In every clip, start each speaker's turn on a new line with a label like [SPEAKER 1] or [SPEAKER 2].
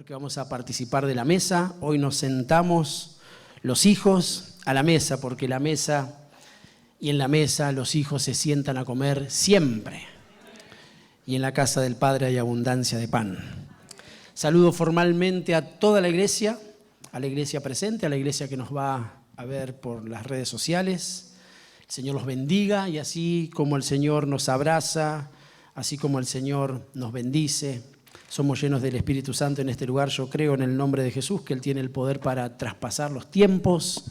[SPEAKER 1] porque vamos a participar de la mesa. Hoy nos sentamos los hijos a la mesa, porque la mesa y en la mesa los hijos se sientan a comer siempre. Y en la casa del Padre hay abundancia de pan. Saludo formalmente a toda la iglesia, a la iglesia presente, a la iglesia que nos va a ver por las redes sociales. El Señor los bendiga y así como el Señor nos abraza, así como el Señor nos bendice, somos llenos del Espíritu Santo en este lugar. Yo creo en el nombre de Jesús que Él tiene el poder para traspasar los tiempos,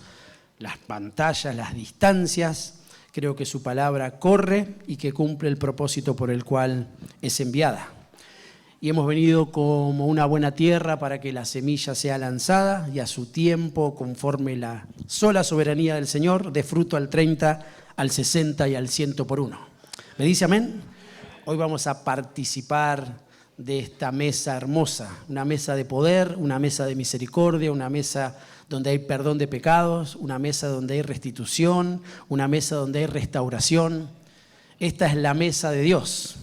[SPEAKER 1] las pantallas, las distancias. Creo que su palabra corre y que cumple el propósito por el cual es enviada. Y hemos venido como una buena tierra para que la semilla sea lanzada y a su tiempo, conforme la sola soberanía del Señor, dé fruto al 30, al 60 y al 100 por uno. ¿Me dice amén? Hoy vamos a participar de esta mesa hermosa, una mesa de poder, una mesa de misericordia, una mesa donde hay perdón de pecados, una mesa donde hay restitución, una mesa donde hay restauración. Esta es la mesa de Dios.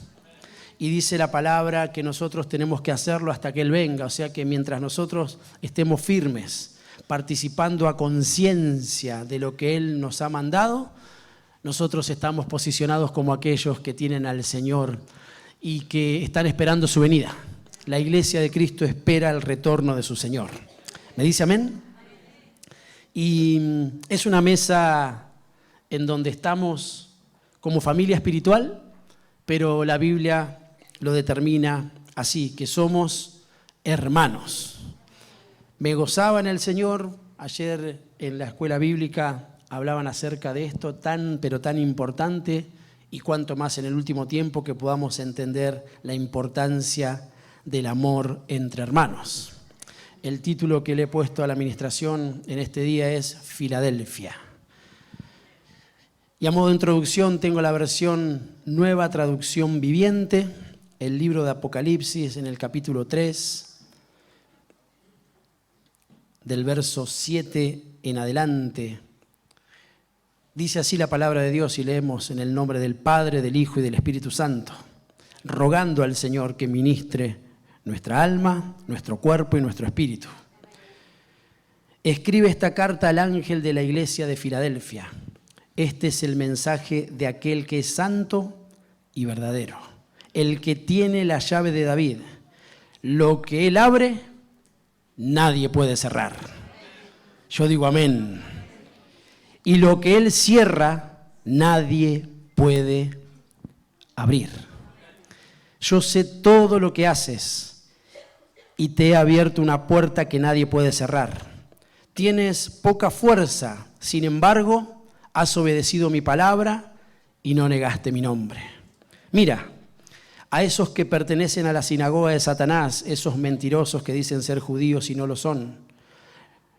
[SPEAKER 1] Y dice la palabra que nosotros tenemos que hacerlo hasta que Él venga, o sea que mientras nosotros estemos firmes, participando a conciencia de lo que Él nos ha mandado, nosotros estamos posicionados como aquellos que tienen al Señor y que están esperando su venida. La iglesia de Cristo espera el retorno de su Señor. ¿Me dice amén? Y es una mesa en donde estamos como familia espiritual, pero la Biblia lo determina así, que somos hermanos. Me gozaba en el Señor. Ayer en la escuela bíblica hablaban acerca de esto pero tan importante, y cuanto más en el último tiempo que podamos entender la importancia del amor entre hermanos. El título que le he puesto a la administración en este día es Filadelfia. Y a modo de introducción tengo la versión Nueva Traducción Viviente, el libro de Apocalipsis en el capítulo 3, del verso 7 en adelante. Dice así la palabra de Dios y leemos en el nombre del Padre, del Hijo y del Espíritu Santo, rogando al Señor que ministre nuestra alma, nuestro cuerpo y nuestro espíritu. Escribe esta carta al ángel de la iglesia de Filadelfia. Este es el mensaje de aquel que es santo y verdadero, el que tiene la llave de David. Lo que él abre, nadie puede cerrar. Yo digo amén. Y lo que él cierra, nadie puede abrir. Yo sé todo lo que haces y te he abierto una puerta que nadie puede cerrar. Tienes poca fuerza, sin embargo, has obedecido mi palabra y no negaste mi nombre. Mira, a esos que pertenecen a la sinagoga de Satanás, esos mentirosos que dicen ser judíos y no lo son,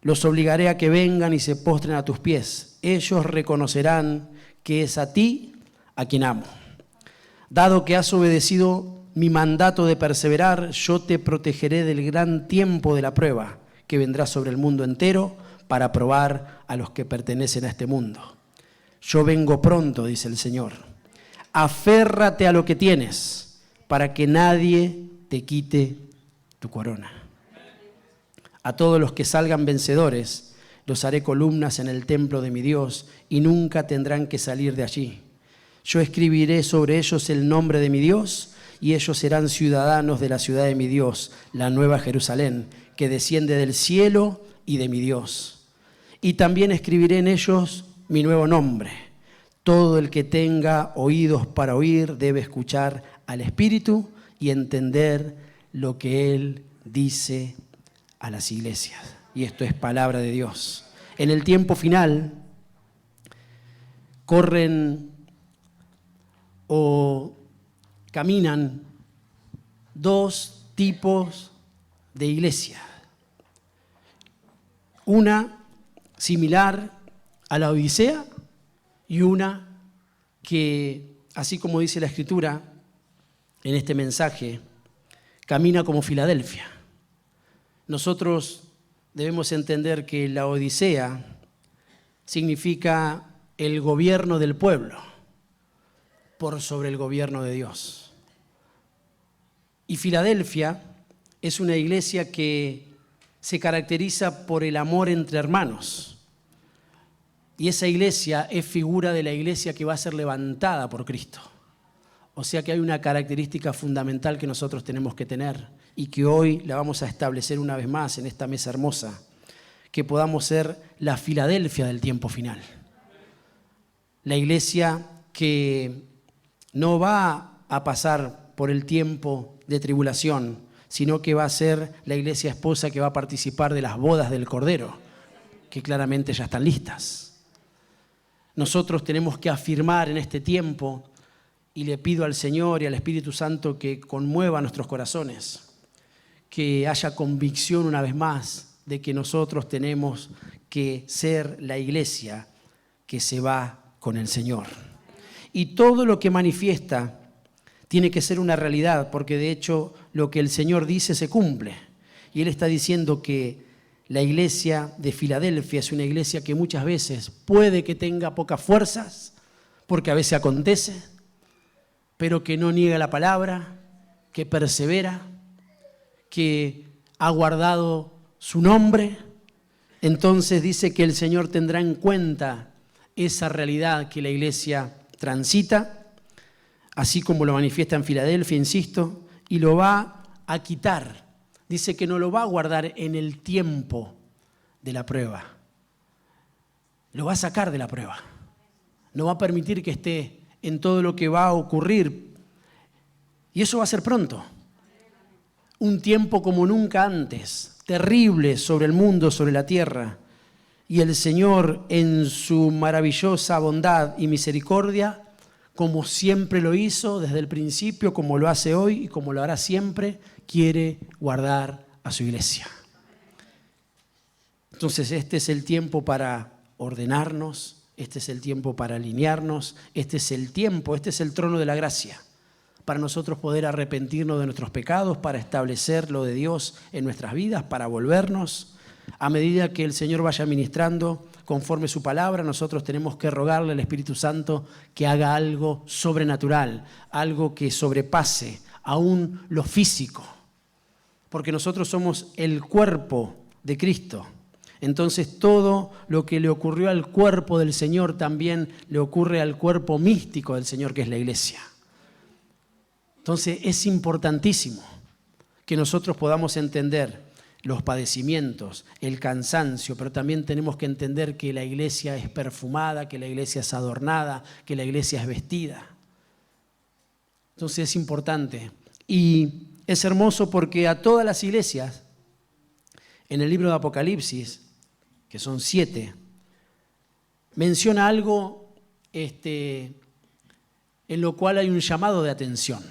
[SPEAKER 1] los obligaré a que vengan y se postren a tus pies. Ellos reconocerán que es a ti a quien amo. Dado que has obedecido mi mandato de perseverar, yo te protegeré del gran tiempo de la prueba que vendrá sobre el mundo entero para probar a los que pertenecen a este mundo. Yo vengo pronto, dice el Señor. Aférrate a lo que tienes para que nadie te quite tu corona. A todos los que salgan vencedores, los haré columnas en el templo de mi Dios y nunca tendrán que salir de allí. Yo escribiré sobre ellos el nombre de mi Dios y ellos serán ciudadanos de la ciudad de mi Dios, la nueva Jerusalén, que desciende del cielo y de mi Dios. Y también escribiré en ellos mi nuevo nombre. Todo el que tenga oídos para oír debe escuchar al Espíritu y entender lo que Él dice a las iglesias. Y esto es palabra de Dios. En el tiempo final corren o caminan dos tipos de iglesia. Una similar a la Odisea y una que, así como dice la Escritura en este mensaje, camina como Filadelfia. Nosotros debemos entender que la Odisea significa el gobierno del pueblo por sobre el gobierno de Dios. Y Filadelfia es una iglesia que se caracteriza por el amor entre hermanos. Y esa iglesia es figura de la iglesia que va a ser levantada por Cristo. O sea que hay una característica fundamental que nosotros tenemos que tener y que hoy la vamos a establecer una vez más en esta mesa hermosa, que podamos ser la Filadelfia del tiempo final. La iglesia que no va a pasar por el tiempo de tribulación, sino que va a ser la iglesia esposa que va a participar de las bodas del Cordero, que claramente ya están listas. Nosotros tenemos que afirmar en este tiempo, y le pido al Señor y al Espíritu Santo que conmueva nuestros corazones, que haya convicción una vez más de que nosotros tenemos que ser la iglesia que se va con el Señor. Y todo lo que manifiesta tiene que ser una realidad, porque de hecho lo que el Señor dice se cumple. Y Él está diciendo que la iglesia de Filadelfia es una iglesia que muchas veces puede que tenga pocas fuerzas, porque a veces acontece, pero que no niega la palabra, que persevera, que ha guardado su nombre. Entonces dice que el Señor tendrá en cuenta esa realidad que la iglesia transita, así como lo manifiesta en Filadelfia, insisto, y lo va a quitar. Dice que no lo va a guardar en el tiempo de la prueba. Lo va a sacar de la prueba. No va a permitir que esté en todo lo que va a ocurrir. Y eso va a ser pronto. Un tiempo como nunca antes, terrible sobre el mundo, sobre la tierra. Y el Señor, en su maravillosa bondad y misericordia, como siempre lo hizo desde el principio, como lo hace hoy y como lo hará siempre, quiere guardar a su iglesia. Entonces este es el tiempo para ordenarnos, este es el tiempo para alinearnos, este es el tiempo, este es el trono de la gracia, para nosotros poder arrepentirnos de nuestros pecados, para establecer lo de Dios en nuestras vidas, para volvernos. A medida que el Señor vaya ministrando conforme su palabra, nosotros tenemos que rogarle al Espíritu Santo que haga algo sobrenatural, algo que sobrepase aún lo físico, porque nosotros somos el cuerpo de Cristo. Entonces todo lo que le ocurrió al cuerpo del Señor también le ocurre al cuerpo místico del Señor, que es la iglesia. Entonces es importantísimo que nosotros podamos entender los padecimientos, el cansancio, pero también tenemos que entender que la iglesia es perfumada, que la iglesia es adornada, que la iglesia es vestida. Entonces es importante. Y es hermoso porque a todas las iglesias, en el libro de Apocalipsis, que son 7, menciona algo en lo cual hay un llamado de atención,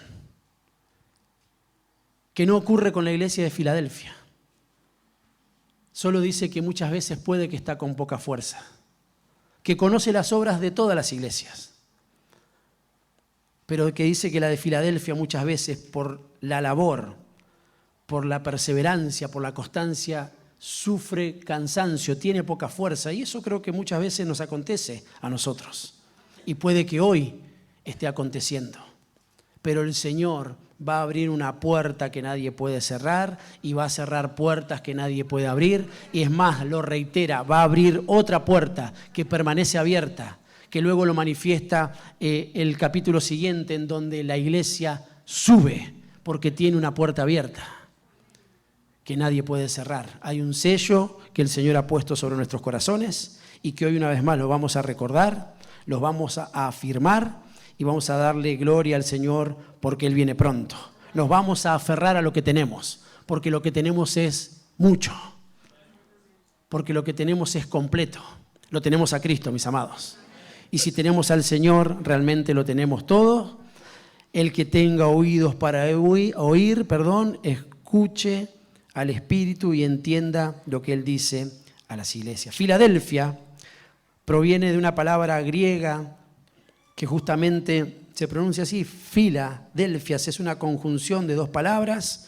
[SPEAKER 1] que no ocurre con la iglesia de Filadelfia. Solo dice que muchas veces puede que está con poca fuerza, que conoce las obras de todas las iglesias, pero que dice que la de Filadelfia muchas veces por la labor, por la perseverancia, por la constancia, sufre cansancio, tiene poca fuerza. Y eso creo que muchas veces nos acontece a nosotros. Y puede que hoy esté aconteciendo. Pero el Señor va a abrir una puerta que nadie puede cerrar y va a cerrar puertas que nadie puede abrir. Y es más, lo reitera, va a abrir otra puerta que permanece abierta, que luego lo manifiesta el capítulo siguiente, en donde la iglesia sube porque tiene una puerta abierta que nadie puede cerrar. Hay un sello que el Señor ha puesto sobre nuestros corazones y que hoy una vez más lo vamos a recordar, los vamos a afirmar y vamos a darle gloria al Señor porque Él viene pronto. Nos vamos a aferrar a lo que tenemos, porque lo que tenemos es mucho, porque lo que tenemos es completo. Lo tenemos a Cristo, mis amados. Y si tenemos al Señor, realmente lo tenemos todo. El que tenga oídos para oír, escuche al Espíritu y entienda lo que Él dice a las iglesias. Filadelfia proviene de una palabra griega que justamente se pronuncia así, Filadelfias, es una conjunción de dos palabras.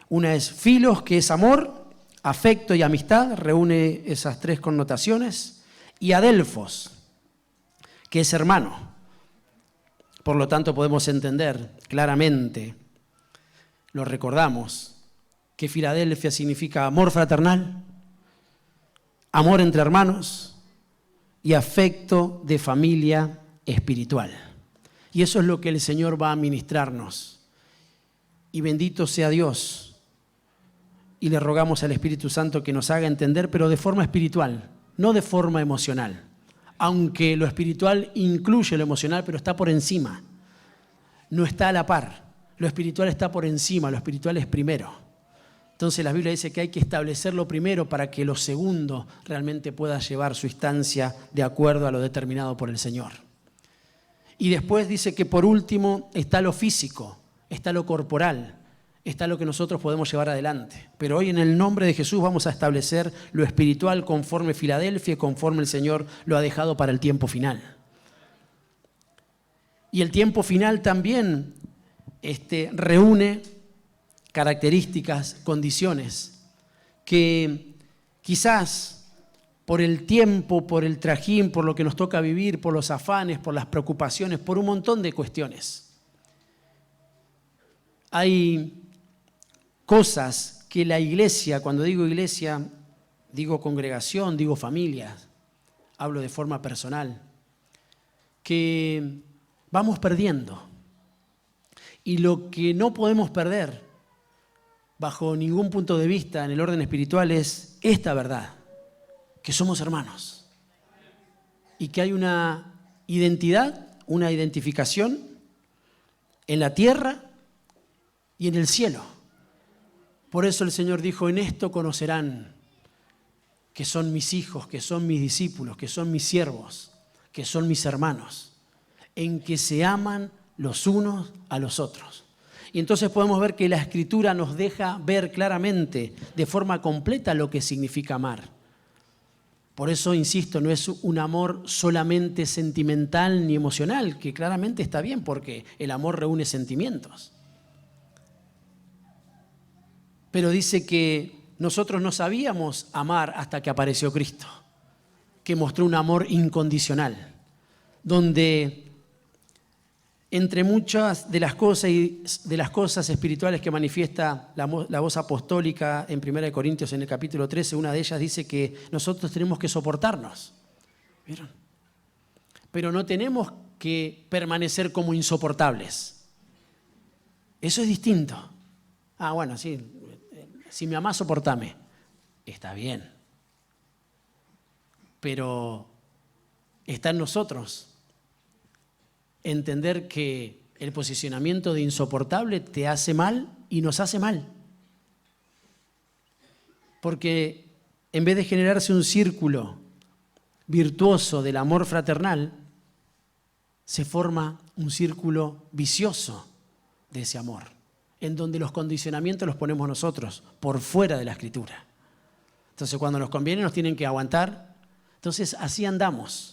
[SPEAKER 1] Una es filos, que es amor, afecto y amistad, reúne esas tres connotaciones, y adelfos, que es hermano. Por lo tanto, podemos entender claramente, lo recordamos, que Filadelfia significa amor fraternal, amor entre hermanos y afecto de familia espiritual. Y eso es lo que el Señor va a ministrarnos. Y bendito sea Dios. Y le rogamos al Espíritu Santo que nos haga entender, pero de forma espiritual, no de forma emocional. Aunque lo espiritual incluye lo emocional, pero está por encima. No está a la par. Lo espiritual está por encima, lo espiritual es primero. Entonces la Biblia dice que hay que establecerlo primero para que lo segundo realmente pueda llevar su instancia de acuerdo a lo determinado por el Señor. Y después dice que por último está lo físico, está lo corporal, está lo que nosotros podemos llevar adelante. Pero hoy en el nombre de Jesús vamos a establecer lo espiritual conforme Filadelfia, conforme el Señor lo ha dejado para el tiempo final. Y el tiempo final también reúne características, condiciones que quizás por el tiempo, por el trajín, por lo que nos toca vivir, por los afanes, por las preocupaciones, por un montón de cuestiones. Hay cosas que la iglesia, cuando digo iglesia, digo congregación, digo familia, hablo de forma personal, que vamos perdiendo. Y lo que no podemos perder, bajo ningún punto de vista en el orden espiritual, es esta verdad, que somos hermanos. Y que hay una identidad, una identificación en la tierra y en el cielo. Por eso el Señor dijo, en esto conocerán que son mis hijos, que son mis discípulos, que son mis siervos, que son mis hermanos, en que se aman los unos a los otros. Y entonces podemos ver que la Escritura nos deja ver claramente, de forma completa, lo que significa amar. Por eso, insisto, no es un amor solamente sentimental ni emocional, que claramente está bien porque el amor reúne sentimientos. Pero dice que nosotros no sabíamos amar hasta que apareció Cristo, que mostró un amor incondicional, donde entre muchas de las cosas espirituales que manifiesta la voz apostólica en 1 Corintios en el capítulo 13, una de ellas dice que nosotros tenemos que soportarnos. ¿Vieron? Pero no tenemos que permanecer como insoportables. Eso es distinto. Bueno, sí, si me amás, soportame. Está bien. Pero está en nosotros entender que el posicionamiento de insoportable te hace mal y nos hace mal. Porque en vez de generarse un círculo virtuoso del amor fraternal, se forma un círculo vicioso de ese amor, en donde los condicionamientos los ponemos nosotros, por fuera de la Escritura. Entonces, cuando nos conviene, nos tienen que aguantar. Entonces, así andamos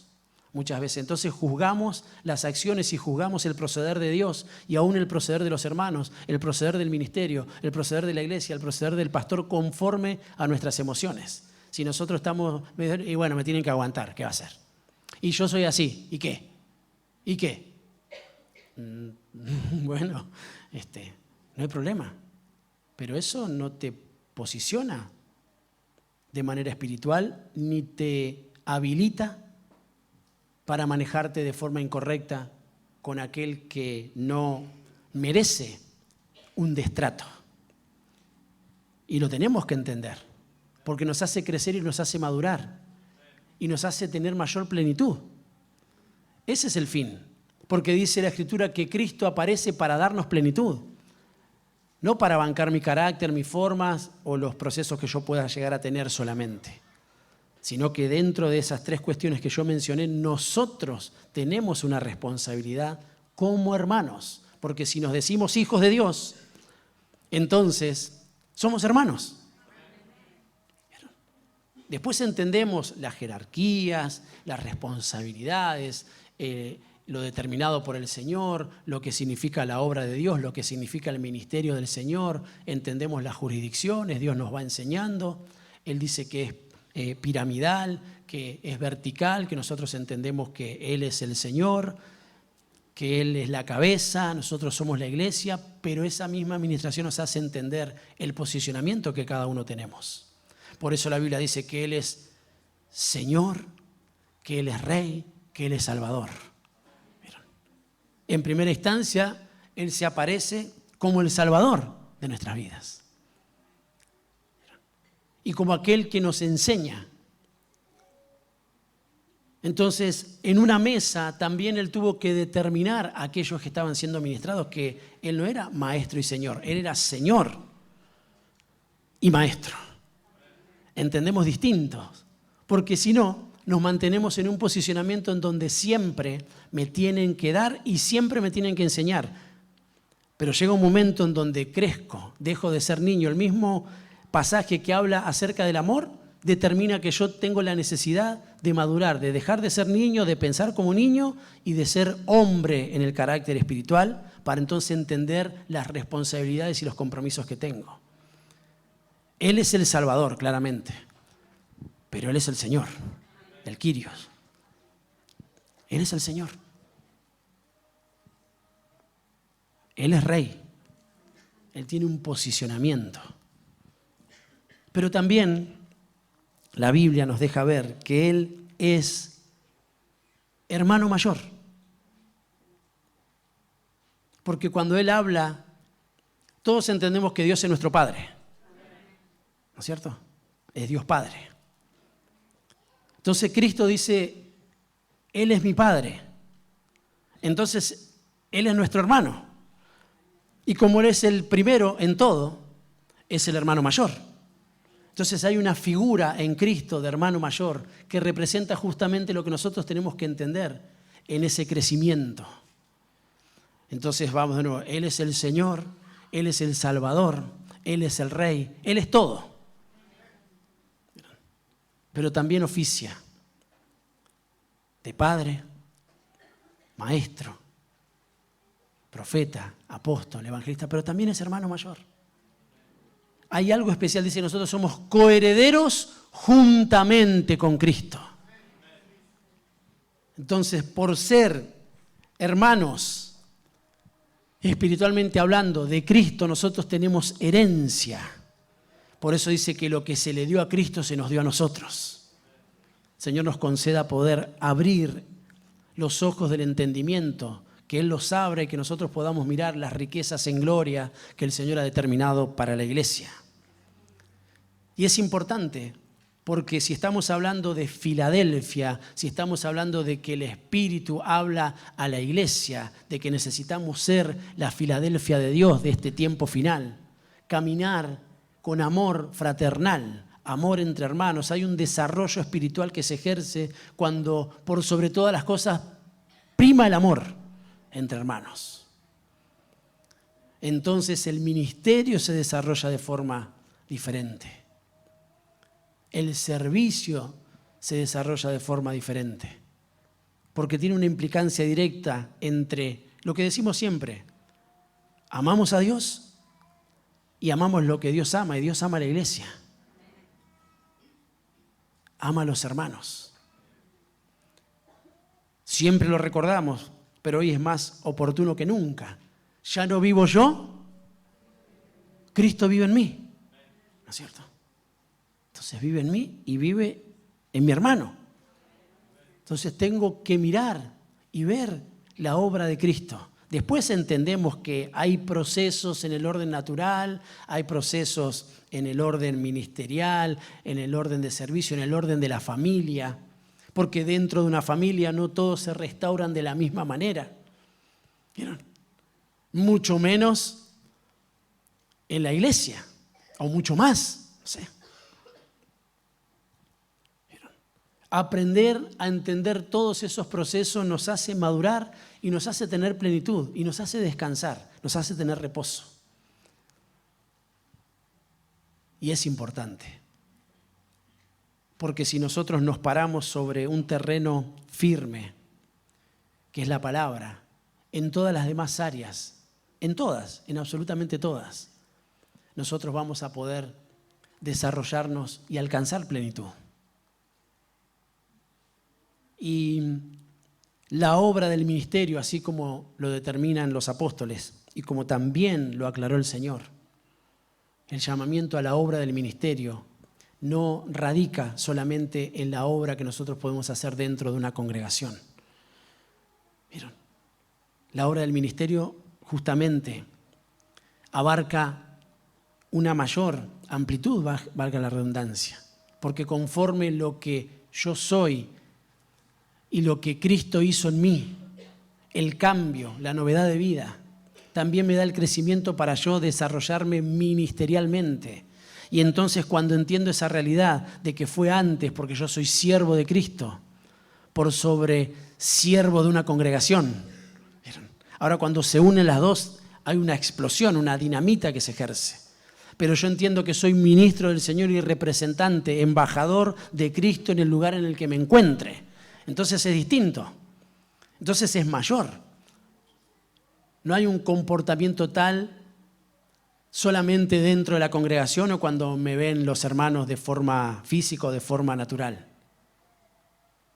[SPEAKER 1] muchas veces. Entonces juzgamos las acciones y juzgamos el proceder de Dios y aún el proceder de los hermanos, el proceder del ministerio, el proceder de la iglesia, el proceder del pastor conforme a nuestras emociones. Si nosotros estamos, y bueno, me tienen que aguantar, ¿qué va a hacer? Y yo soy así, ¿y qué? ¿Y qué? Bueno, no hay problema, pero eso no te posiciona de manera espiritual ni te habilita para manejarte de forma incorrecta con aquel que no merece un destrato. Y lo tenemos que entender, porque nos hace crecer y nos hace madurar, y nos hace tener mayor plenitud. Ese es el fin, porque dice la Escritura que Cristo aparece para darnos plenitud, no para bancar mi carácter, mis formas o los procesos que yo pueda llegar a tener solamente, sino que dentro de esas tres cuestiones que yo mencioné, nosotros tenemos una responsabilidad como hermanos, porque si nos decimos hijos de Dios, entonces somos hermanos. Después entendemos las jerarquías, las responsabilidades, lo determinado por el Señor, lo que significa la obra de Dios, lo que significa el ministerio del Señor, entendemos las jurisdicciones, Dios nos va enseñando. Él dice que es piramidal, que es vertical, que nosotros entendemos que Él es el Señor, que Él es la cabeza, nosotros somos la iglesia, pero esa misma administración nos hace entender el posicionamiento que cada uno tenemos. Por eso la Biblia dice que Él es Señor, que Él es Rey, que Él es Salvador. En primera instancia, Él se aparece como el Salvador de nuestras vidas y como aquel que nos enseña. Entonces, en una mesa también Él tuvo que determinar a aquellos que estaban siendo ministrados que Él no era maestro y Señor, Él era Señor y maestro. Entendemos distintos, porque si no, nos mantenemos en un posicionamiento en donde siempre me tienen que dar y siempre me tienen que enseñar. Pero llega un momento en donde crezco, dejo de ser niño. El mismo pasaje que habla acerca del amor determina que yo tengo la necesidad de madurar, de dejar de ser niño, de pensar como niño y de ser hombre en el carácter espiritual para entonces entender las responsabilidades y los compromisos que tengo. Él es el Salvador, claramente, pero Él es el Señor, el Kyrios. Él es el Señor. Él es Rey. Él tiene un posicionamiento. Pero también la Biblia nos deja ver que Él es hermano mayor. Porque cuando Él habla, todos entendemos que Dios es nuestro Padre. ¿No es cierto? Es Dios Padre. Entonces Cristo dice, Él es mi Padre. Entonces, Él es nuestro hermano. Y como Él es el primero en todo, es el hermano mayor. Entonces hay una figura en Cristo de hermano mayor que representa justamente lo que nosotros tenemos que entender en ese crecimiento. Entonces vamos de nuevo, Él es el Señor, Él es el Salvador, Él es el Rey, Él es todo. Pero también oficia de Padre, Maestro, Profeta, Apóstol, Evangelista, pero también es hermano mayor. Hay algo especial, dice, nosotros somos coherederos juntamente con Cristo. Entonces, por ser hermanos, espiritualmente hablando, de Cristo, nosotros tenemos herencia. Por eso dice que lo que se le dio a Cristo se nos dio a nosotros. El Señor nos conceda poder abrir los ojos del entendimiento, que Él los abra y que nosotros podamos mirar las riquezas en gloria que el Señor ha determinado para la iglesia. Y es importante porque si estamos hablando de Filadelfia, si estamos hablando de que el Espíritu habla a la iglesia, de que necesitamos ser la Filadelfia de Dios de este tiempo final, caminar con amor fraternal, amor entre hermanos, hay un desarrollo espiritual que se ejerce cuando por sobre todas las cosas prima el amor entre hermanos. Entonces el ministerio se desarrolla de forma diferente. El servicio se desarrolla de forma diferente, porque tiene una implicancia directa entre lo que decimos siempre, amamos a Dios y amamos lo que Dios ama, y Dios ama a la iglesia, ama a los hermanos. Siempre lo recordamos, pero hoy es más oportuno que nunca. Ya no vivo yo, Cristo vive en mí, ¿no es cierto? Entonces vive en mí y vive en mi hermano. Entonces tengo que mirar y ver la obra de Cristo. Después entendemos que hay procesos en el orden natural, hay procesos en el orden ministerial, en el orden de servicio, en el orden de la familia, porque dentro de una familia no todos se restauran de la misma manera. ¿Vieron? Mucho menos en la iglesia, o mucho más, no sé. Aprender a entender todos esos procesos nos hace madurar y nos hace tener plenitud y nos hace descansar, nos hace tener reposo. Y es importante, porque si nosotros nos paramos sobre un terreno firme, que es la palabra, en todas las demás áreas, en todas, en absolutamente todas, nosotros vamos a poder desarrollarnos y alcanzar plenitud. Y la obra del ministerio, así como lo determinan los apóstoles y como también lo aclaró el Señor. El llamamiento a la obra del ministerio no radica solamente en la obra que nosotros podemos hacer dentro de una congregación. ¿Vieron? La obra del ministerio justamente abarca una mayor amplitud, valga la redundancia, porque conforme lo que yo soy y lo que Cristo hizo en mí, el cambio, la novedad de vida, también me da el crecimiento para yo desarrollarme ministerialmente. Y entonces cuando entiendo esa realidad de que fue antes porque yo soy siervo de Cristo, por sobre siervo de una congregación. Ahora cuando se unen las dos hay una explosión, una dinamita que se ejerce. Pero yo entiendo que soy ministro del Señor y representante, embajador de Cristo en el lugar en el que me encuentre. Entonces es distinto. Entonces es mayor. No hay un comportamiento tal solamente dentro de la congregación o cuando me ven los hermanos de forma física o de forma natural.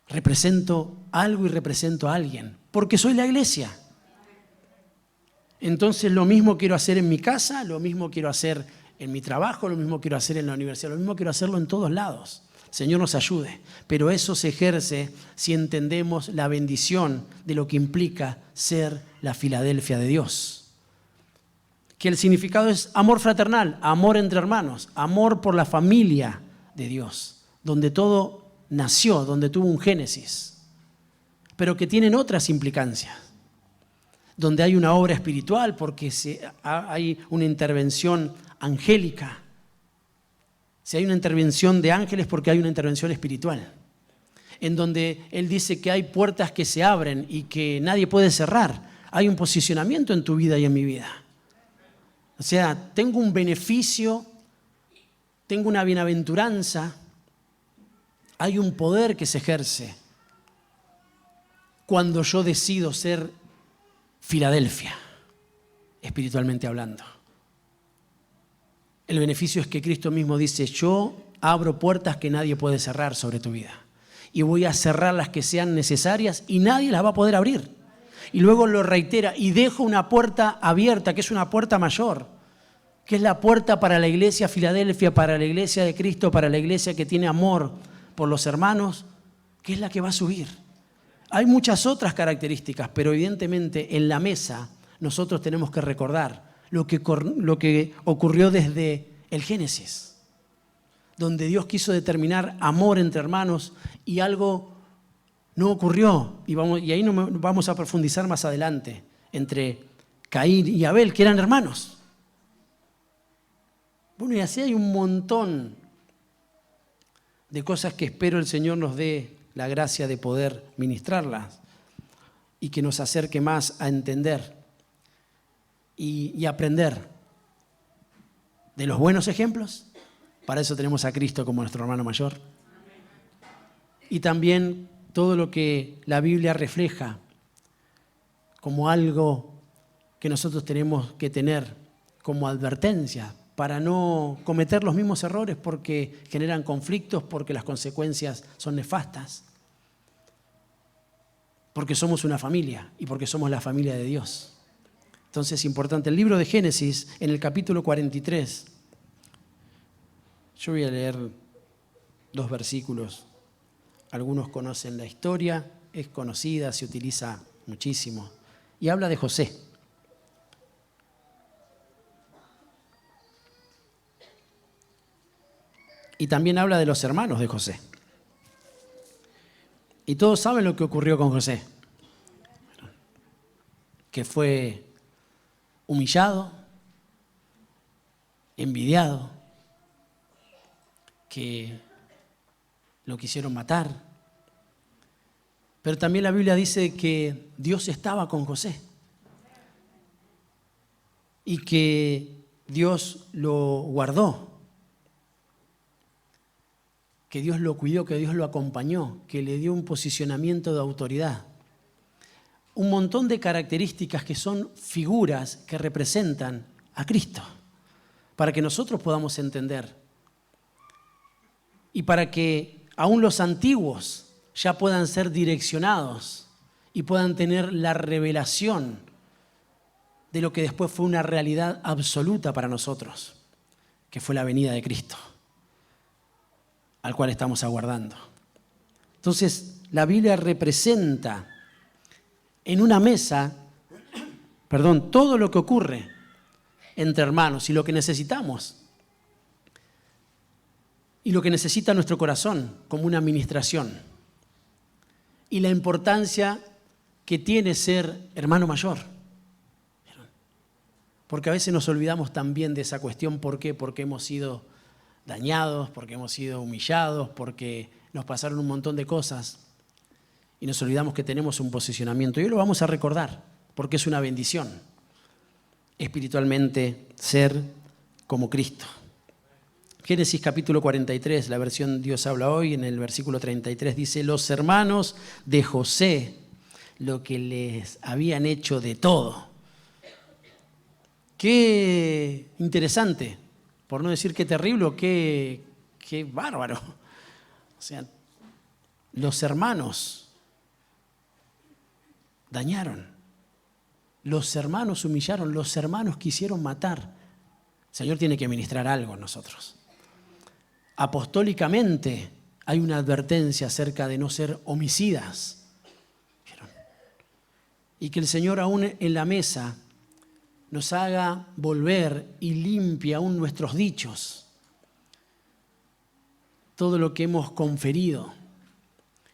[SPEAKER 1] Represento algo y represento a alguien, porque soy la iglesia. Entonces lo mismo quiero hacer en mi casa, lo mismo quiero hacer en mi trabajo, lo mismo quiero hacer en la universidad, lo mismo quiero hacerlo en todos lados. Señor nos ayude, pero eso se ejerce si entendemos la bendición de lo que implica ser la Filadelfia de Dios. Que el significado es amor fraternal, amor entre hermanos, amor por la familia de Dios, donde todo nació, donde tuvo un génesis, pero que tienen otras implicancias, donde hay una obra espiritual porque hay una intervención angélica. Si hay una intervención de ángeles, porque hay una intervención espiritual, en donde Él dice que hay puertas que se abren y que nadie puede cerrar. Hay un posicionamiento en tu vida y en mi vida. O sea, tengo un beneficio, tengo una bienaventuranza, hay un poder que se ejerce cuando yo decido ser Filadelfia, espiritualmente hablando. El beneficio es que Cristo mismo dice, yo abro puertas que nadie puede cerrar sobre tu vida y voy a cerrar las que sean necesarias y nadie las va a poder abrir. Y luego lo reitera y dejo una puerta abierta, que es una puerta mayor, que es la puerta para la iglesia Filadelfia, para la iglesia de Cristo, para la iglesia que tiene amor por los hermanos, que es la que va a subir. Hay muchas otras características, pero evidentemente en la mesa nosotros tenemos que recordar lo que ocurrió desde el Génesis, donde Dios quiso determinar amor entre hermanos y algo no ocurrió. Y ahí vamos a profundizar más adelante, entre Caín y Abel, que eran hermanos. Bueno, y así hay un montón de cosas que espero el Señor nos dé la gracia de poder ministrarlas y que nos acerque más a entender y aprender de los buenos ejemplos. Para eso tenemos a Cristo como nuestro hermano mayor. Y también todo lo que la Biblia refleja como algo que nosotros tenemos que tener como advertencia para no cometer los mismos errores porque generan conflictos, porque las consecuencias son nefastas, porque somos una familia y porque somos la familia de Dios. Entonces es importante. El libro de Génesis, en el capítulo 43, yo voy a leer 2 versículos. Algunos conocen la historia, es conocida, se utiliza muchísimo. Y habla de José. Y también habla de los hermanos de José. Y todos saben lo que ocurrió con José. Que fue humillado, envidiado, que lo quisieron matar. Pero también la Biblia dice que Dios estaba con José y que Dios lo guardó, que Dios lo cuidó, que Dios lo acompañó, que le dio un posicionamiento de autoridad. Un montón de características que son figuras que representan a Cristo, para que nosotros podamos entender y para que aún los antiguos ya puedan ser direccionados y puedan tener la revelación de lo que después fue una realidad absoluta para nosotros, que fue la venida de Cristo, al cual estamos aguardando. Entonces, la Biblia representa en una mesa, todo lo que ocurre entre hermanos y lo que necesitamos y lo que necesita nuestro corazón como una administración y la importancia que tiene ser hermano mayor. Porque a veces nos olvidamos también de esa cuestión. ¿Por qué? Porque hemos sido dañados, porque hemos sido humillados, porque nos pasaron un montón de cosas y nos olvidamos que tenemos un posicionamiento. Y hoy lo vamos a recordar porque es una bendición espiritualmente ser como Cristo. Génesis capítulo 43, la versión Dios habla hoy, en el versículo 33 dice: los hermanos de José, lo que les habían hecho de todo. Qué interesante, por no decir qué terrible, qué bárbaro. O sea, los hermanos dañaron, los hermanos humillaron, los hermanos quisieron matar. El Señor tiene que ministrar algo en nosotros. Apostólicamente hay una advertencia acerca de no ser homicidas. ¿Vieron? Y que el Señor aún en la mesa nos haga volver y limpie aún nuestros dichos, todo lo que hemos conferido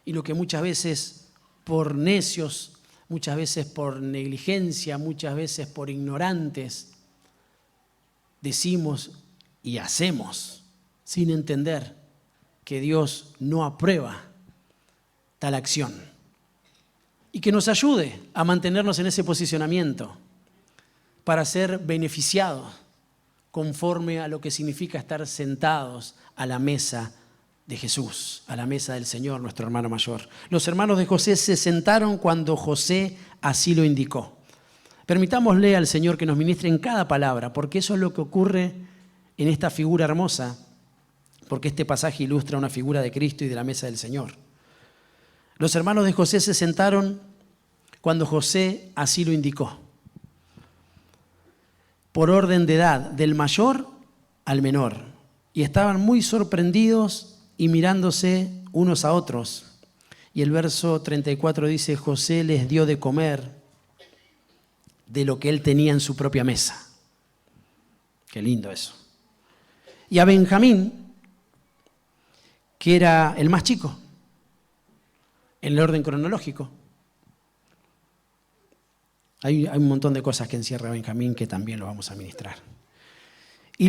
[SPEAKER 1] y lo que muchas veces por necios, muchas veces por negligencia, muchas veces por ignorantes, decimos y hacemos sin entender que Dios no aprueba tal acción y que nos ayude a mantenernos en ese posicionamiento para ser beneficiados conforme a lo que significa estar sentados a la mesa de Jesús, a la mesa del Señor, nuestro hermano mayor. Los hermanos de José se sentaron cuando José así lo indicó. Permitámosle al Señor que nos ministre en cada palabra, porque eso es lo que ocurre en esta figura hermosa, porque este pasaje ilustra una figura de Cristo y de la mesa del Señor. Los hermanos de José se sentaron cuando José así lo indicó, por orden de edad, del mayor al menor, y estaban muy sorprendidos y mirándose unos a otros. Y el verso 34 dice: José les dio de comer de lo que él tenía en su propia mesa. Qué lindo eso. Y a Benjamín, que era el más chico, en el orden cronológico. Hay un montón de cosas que encierra Benjamín que también lo vamos a ministrar. Y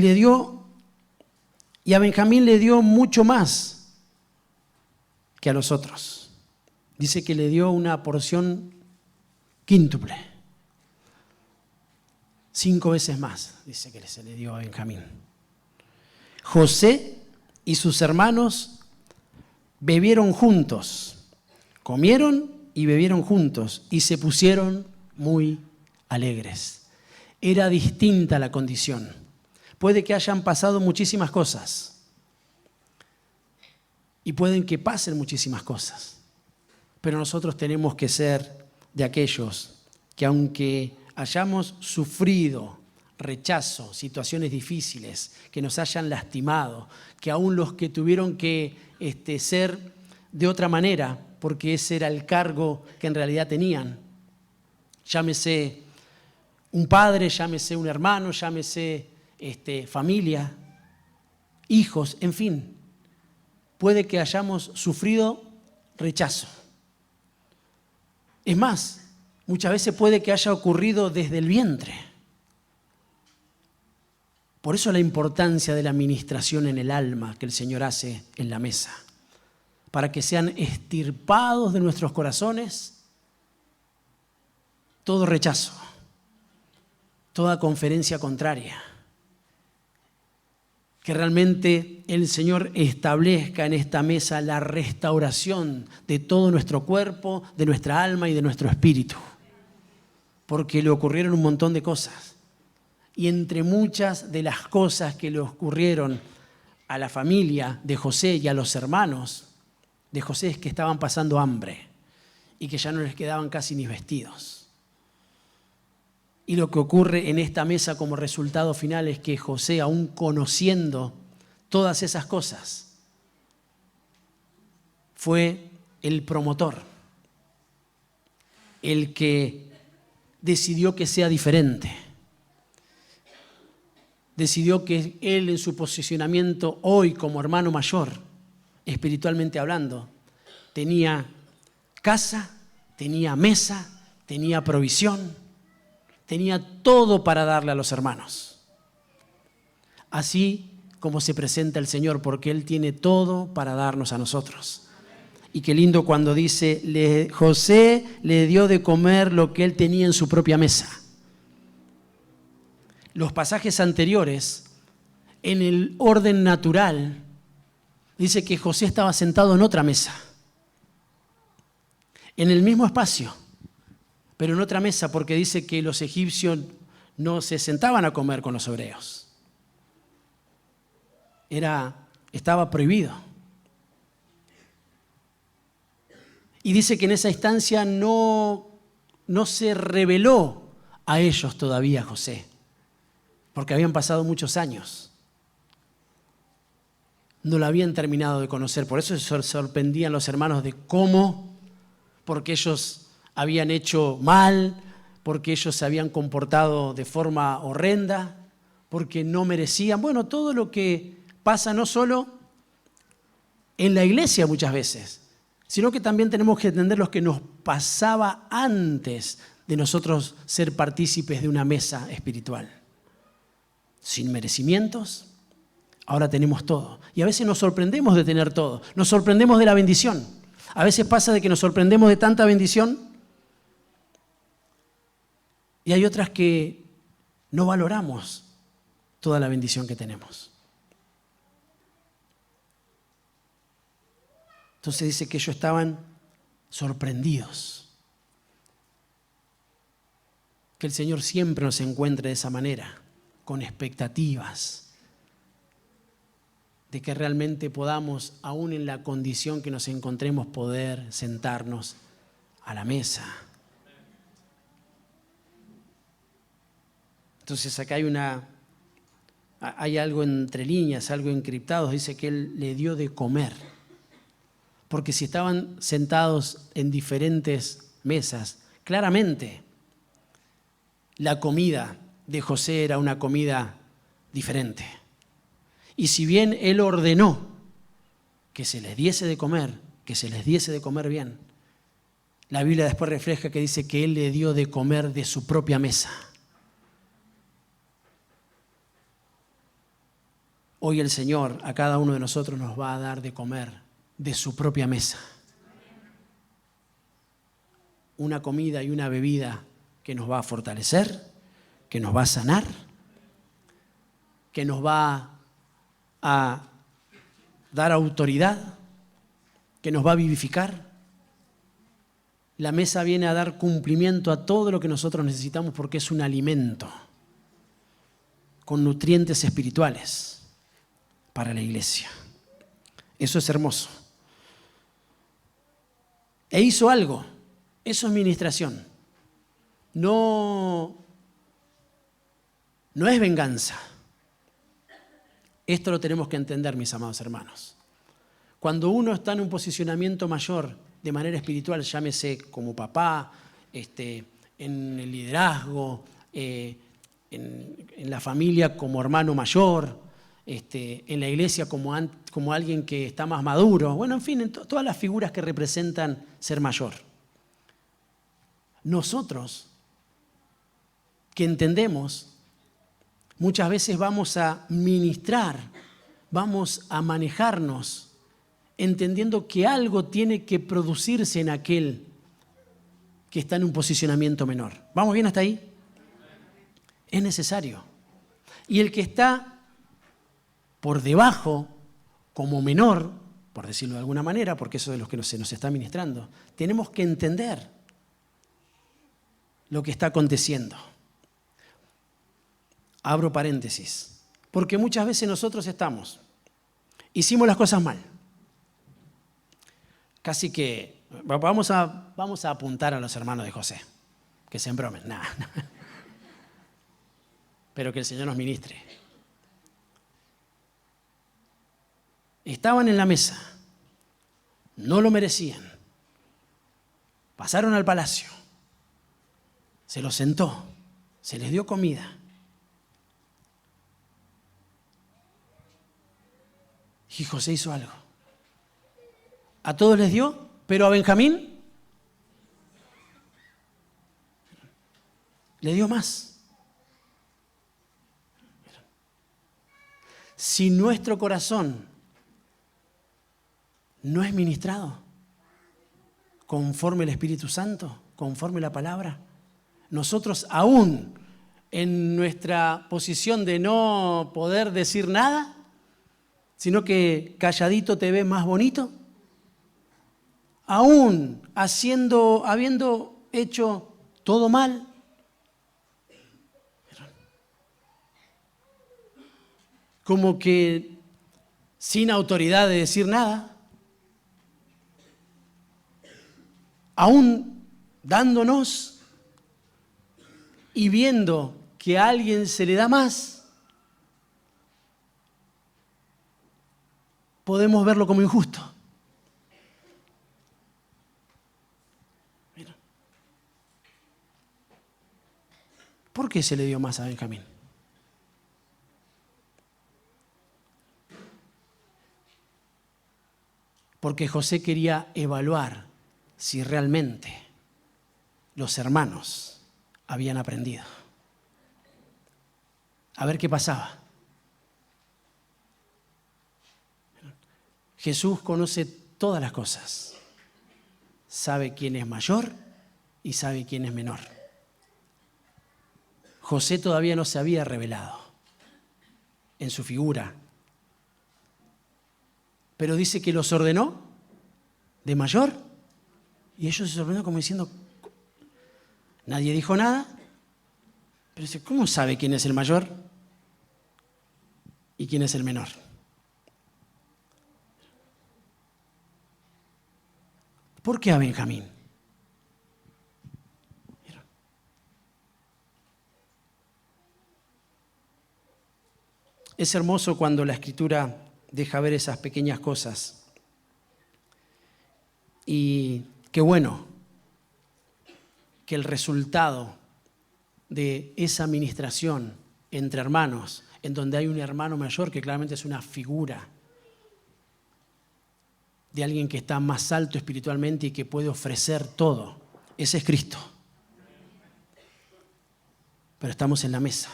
[SPEAKER 1] a Benjamín le dio mucho más que a los otros. Dice que le dio una porción quíntuple. 5 veces más, dice que se le dio a Benjamín. José y sus hermanos bebieron juntos, comieron y bebieron juntos y se pusieron muy alegres. Era distinta la condición. Puede que hayan pasado muchísimas cosas y pueden que pasen muchísimas cosas, pero nosotros tenemos que ser de aquellos que, aunque hayamos sufrido rechazo, situaciones difíciles, que nos hayan lastimado, que aún los que tuvieron que ser de otra manera, porque ese era el cargo que en realidad tenían, llámese un padre, llámese un hermano, llámese familia, hijos, en fin, puede que hayamos sufrido rechazo. Es más, muchas veces puede que haya ocurrido desde el vientre. Por eso la importancia de la ministración en el alma que el Señor hace en la mesa, para que sean extirpados de nuestros corazones todo rechazo, toda conferencia contraria. Que realmente el Señor establezca en esta mesa la restauración de todo nuestro cuerpo, de nuestra alma y de nuestro espíritu. Porque le ocurrieron un montón de cosas. Y entre muchas de las cosas que le ocurrieron a la familia de José y a los hermanos de José es que estaban pasando hambre. y que ya no les quedaban casi ni vestidos. Y lo que ocurre en esta mesa como resultado final es que José, aún conociendo todas esas cosas, fue el promotor, el que decidió que sea diferente. Decidió que él, en su posicionamiento hoy como hermano mayor, espiritualmente hablando, tenía casa, tenía mesa, tenía provisión, tenía todo para darle a los hermanos. Así como se presenta el Señor, porque Él tiene todo para darnos a nosotros. Y qué lindo cuando dice, José le dio de comer lo que él tenía en su propia mesa. Los pasajes anteriores, en el orden natural, dice que José estaba sentado en otra mesa, en el mismo espacio, pero en otra mesa, porque dice que los egipcios no se sentaban a comer con los hebreos. Estaba prohibido. Y dice que en esa instancia no se reveló a ellos todavía José, porque habían pasado muchos años. No lo habían terminado de conocer, por eso se sorprendían los hermanos de cómo, porque ellos habían hecho mal, porque ellos se habían comportado de forma horrenda, porque no merecían. Bueno, todo lo que pasa no solo en la iglesia muchas veces, sino que también tenemos que entender lo que nos pasaba antes de nosotros ser partícipes de una mesa espiritual. Sin merecimientos, ahora tenemos todo. Y a veces nos sorprendemos de tener todo, nos sorprendemos de la bendición. A veces pasa de que nos sorprendemos de tanta bendición y hay otras que no valoramos toda la bendición que tenemos. Entonces dice que ellos estaban sorprendidos. Que el Señor siempre nos encuentre de esa manera, con expectativas de que realmente podamos, aún en la condición que nos encontremos, poder sentarnos a la mesa. Entonces acá hay algo entre líneas, algo encriptado. Dice que Él le dio de comer. Porque si estaban sentados en diferentes mesas, claramente la comida de José era una comida diferente. Y si bien Él ordenó que se les diese de comer, que se les diese de comer bien, la Biblia después refleja que dice que Él le dio de comer de su propia mesa. Hoy el Señor a cada uno de nosotros nos va a dar de comer de su propia mesa. Una comida y una bebida que nos va a fortalecer, que nos va a sanar, que nos va a dar autoridad, que nos va a vivificar. La mesa viene a dar cumplimiento a todo lo que nosotros necesitamos porque es un alimento con nutrientes espirituales para la iglesia. Eso es hermoso. E hizo algo. Eso es ministración. No es venganza. Esto lo tenemos que entender, mis amados hermanos. Cuando uno está en un posicionamiento mayor de manera espiritual, llámese como papá, en el liderazgo, en la familia como hermano mayor, en la iglesia como alguien que está más maduro, bueno, en fin, en todas las figuras que representan ser mayor. Nosotros, que entendemos, muchas veces vamos a ministrar, vamos a manejarnos, entendiendo que algo tiene que producirse en aquel que está en un posicionamiento menor. ¿Vamos bien hasta ahí? Es necesario. Y el que está por debajo, como menor, por decirlo de alguna manera, porque eso es lo que se nos está ministrando, tenemos que entender lo que está aconteciendo. Abro paréntesis, porque muchas veces nosotros hicimos las cosas mal. Casi que Vamos a apuntar a los hermanos de José, que se embromen. Nah. Pero que el Señor nos ministre. Estaban en la mesa, no lo merecían. Pasaron al palacio, se los sentó, se les dio comida. Y José hizo algo. A todos les dio, pero a Benjamín le dio más. Si nuestro corazón no es ministrado conforme el Espíritu Santo, conforme la palabra, nosotros aún en nuestra posición de no poder decir nada, sino que calladito te ves más bonito, aún habiendo hecho todo mal, como que sin autoridad de decir nada, aún dándonos y viendo que a alguien se le da más, podemos verlo como injusto. Mira. ¿Por qué se le dio más a Benjamín? Porque José quería evaluar si realmente los hermanos habían aprendido. A ver qué pasaba. Jesús conoce todas las cosas. Sabe quién es mayor y sabe quién es menor. José todavía no se había revelado en su figura, pero dice que los ordenó de mayor y ellos se sorprendieron como diciendo, nadie dijo nada, pero dice, ¿cómo sabe quién es el mayor y quién es el menor? ¿Por qué a Benjamín? Es hermoso cuando la Escritura deja ver esas pequeñas cosas. Y qué bueno que el resultado de esa administración entre hermanos, en donde hay un hermano mayor que claramente es una figura de alguien que está más alto espiritualmente y que puede ofrecer todo. Ese es Cristo. Pero estamos en la mesa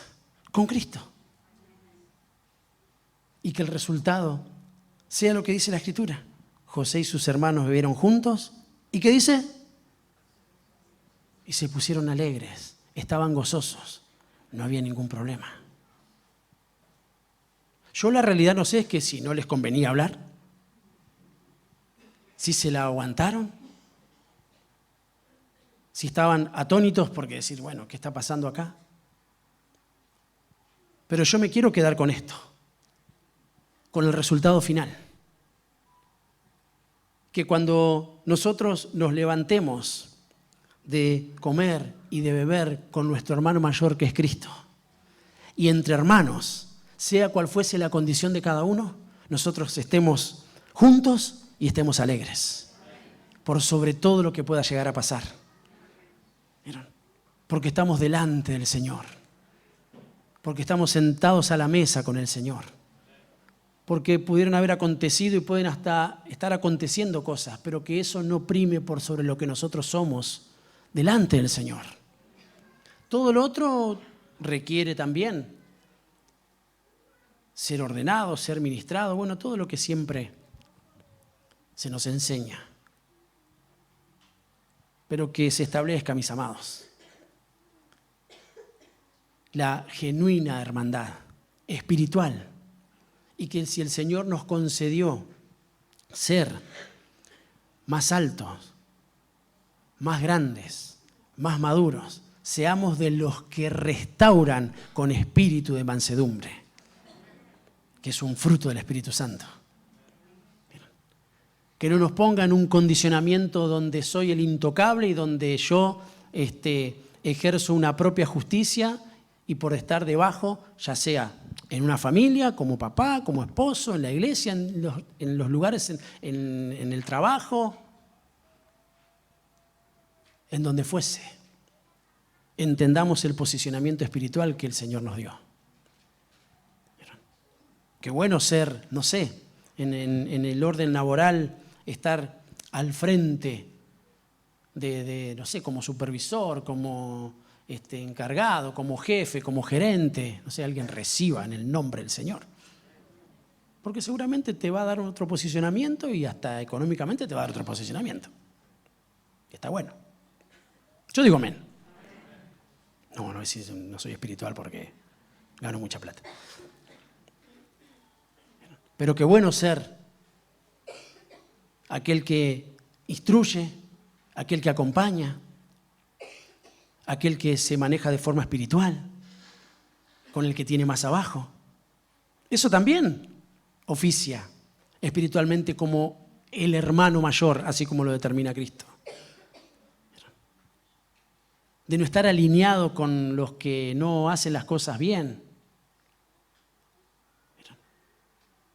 [SPEAKER 1] con Cristo. Y que el resultado sea lo que dice la Escritura. José y sus hermanos bebieron juntos. ¿Y qué dice? Y se pusieron alegres. Estaban gozosos. No había ningún problema. Yo la realidad no sé es que si no les convenía hablar, si se la aguantaron, si estaban atónitos porque decir, bueno, ¿qué está pasando acá? Pero yo me quiero quedar con esto, con el resultado final. Que cuando nosotros nos levantemos de comer y de beber con nuestro hermano mayor que es Cristo, y entre hermanos, sea cual fuese la condición de cada uno, nosotros estemos juntos y estemos alegres por sobre todo lo que pueda llegar a pasar. ¿Vieron? Porque estamos delante del Señor, porque estamos sentados a la mesa con el Señor, porque pudieron haber acontecido y pueden hasta estar aconteciendo cosas, pero que eso no prime por sobre lo que nosotros somos delante del Señor. Todo lo otro requiere también ser ordenado, ser ministrado, bueno, todo lo que siempre se nos enseña. Pero que se establezca, mis amados, la genuina hermandad espiritual. Y que si el Señor nos concedió ser más altos, más grandes, más maduros, seamos de los que restauran con espíritu de mansedumbre, que es un fruto del Espíritu Santo. que no nos ponga en un condicionamiento donde soy el intocable y donde yo ejerzo una propia justicia y por estar debajo, ya sea en una familia, como papá, como esposo, en la iglesia, en los lugares, en el trabajo, en donde fuese. Entendamos el posicionamiento espiritual que el Señor nos dio. Qué bueno ser, no sé, en el orden laboral, estar al frente no sé, como supervisor, como encargado, como jefe, como gerente, no sé, alguien reciba en el nombre del Señor. Porque seguramente te va a dar otro posicionamiento y hasta económicamente te va a dar otro posicionamiento. Está bueno. Yo digo amén. No soy espiritual porque gano mucha plata. Pero qué bueno ser aquel que instruye, aquel que acompaña, aquel que se maneja de forma espiritual, con el que tiene más abajo. Eso también oficia espiritualmente como el hermano mayor, así como lo determina Cristo. De no estar alineado con los que no hacen las cosas bien.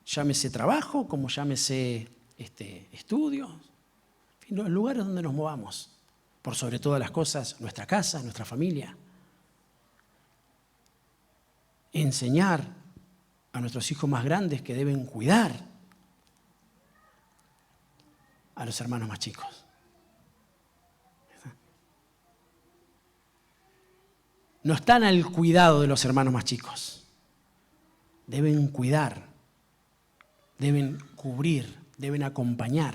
[SPEAKER 1] Llámese trabajo, como llámese estudios, en fin, los lugares donde nos movamos. Por sobre todas las cosas, nuestra casa, nuestra familia. Enseñar a nuestros hijos más grandes que deben cuidar a los hermanos más chicos. No están al cuidado de los hermanos más chicos. Deben cuidar, deben cubrir, deben acompañar.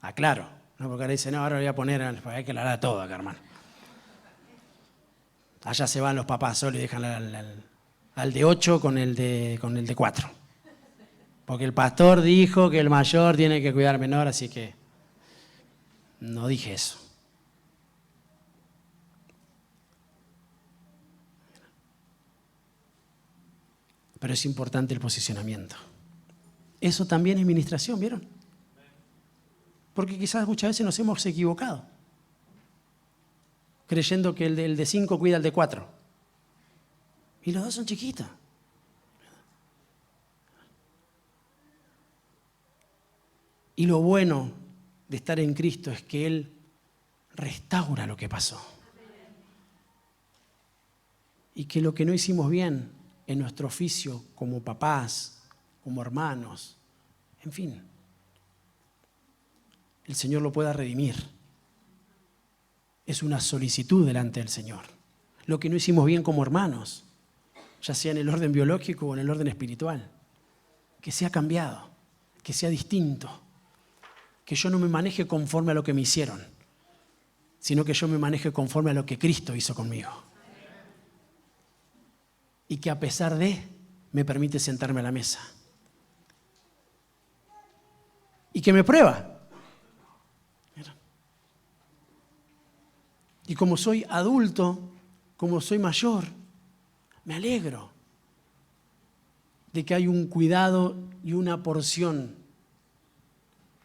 [SPEAKER 1] Aclaro, no porque ahora dice, no, ahora voy a poner, hay que hablar a todo acá, hermano. Allá se van los papás solo y dejan al de 8 con el de 4. Porque el pastor dijo que el mayor tiene que cuidar al menor, así que no dije eso. Pero es importante el posicionamiento. Eso también es ministración, ¿vieron? Porque quizás muchas veces nos hemos equivocado, creyendo que el de 5 cuida al de 4. Y los dos son chiquitos. Y lo bueno de estar en Cristo es que Él restaura lo que pasó. Y que lo que no hicimos bien en nuestro oficio como papás, como hermanos, en fin, el Señor lo pueda redimir. Es una solicitud delante del Señor. Lo que no hicimos bien como hermanos, ya sea en el orden biológico o en el orden espiritual, que sea cambiado, que sea distinto, que yo no me maneje conforme a lo que me hicieron, sino que yo me maneje conforme a lo que Cristo hizo conmigo. Y que a pesar de, me permite sentarme a la mesa. Y que me prueba. Y como soy adulto, como soy mayor, me alegro de que hay un cuidado y una porción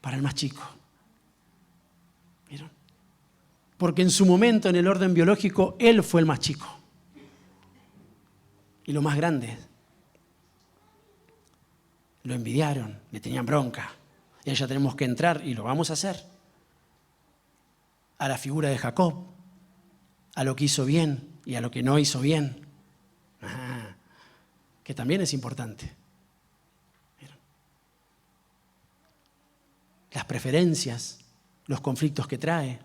[SPEAKER 1] para el más chico. ¿Vieron? Porque en su momento, en el orden biológico, él fue el más chico. Y los más grandes lo envidiaron, le tenían bronca. Y ya tenemos que entrar, y lo vamos a hacer, a la figura de Jacob, a lo que hizo bien y a lo que no hizo bien. Que también es importante. Las preferencias, los conflictos que trae.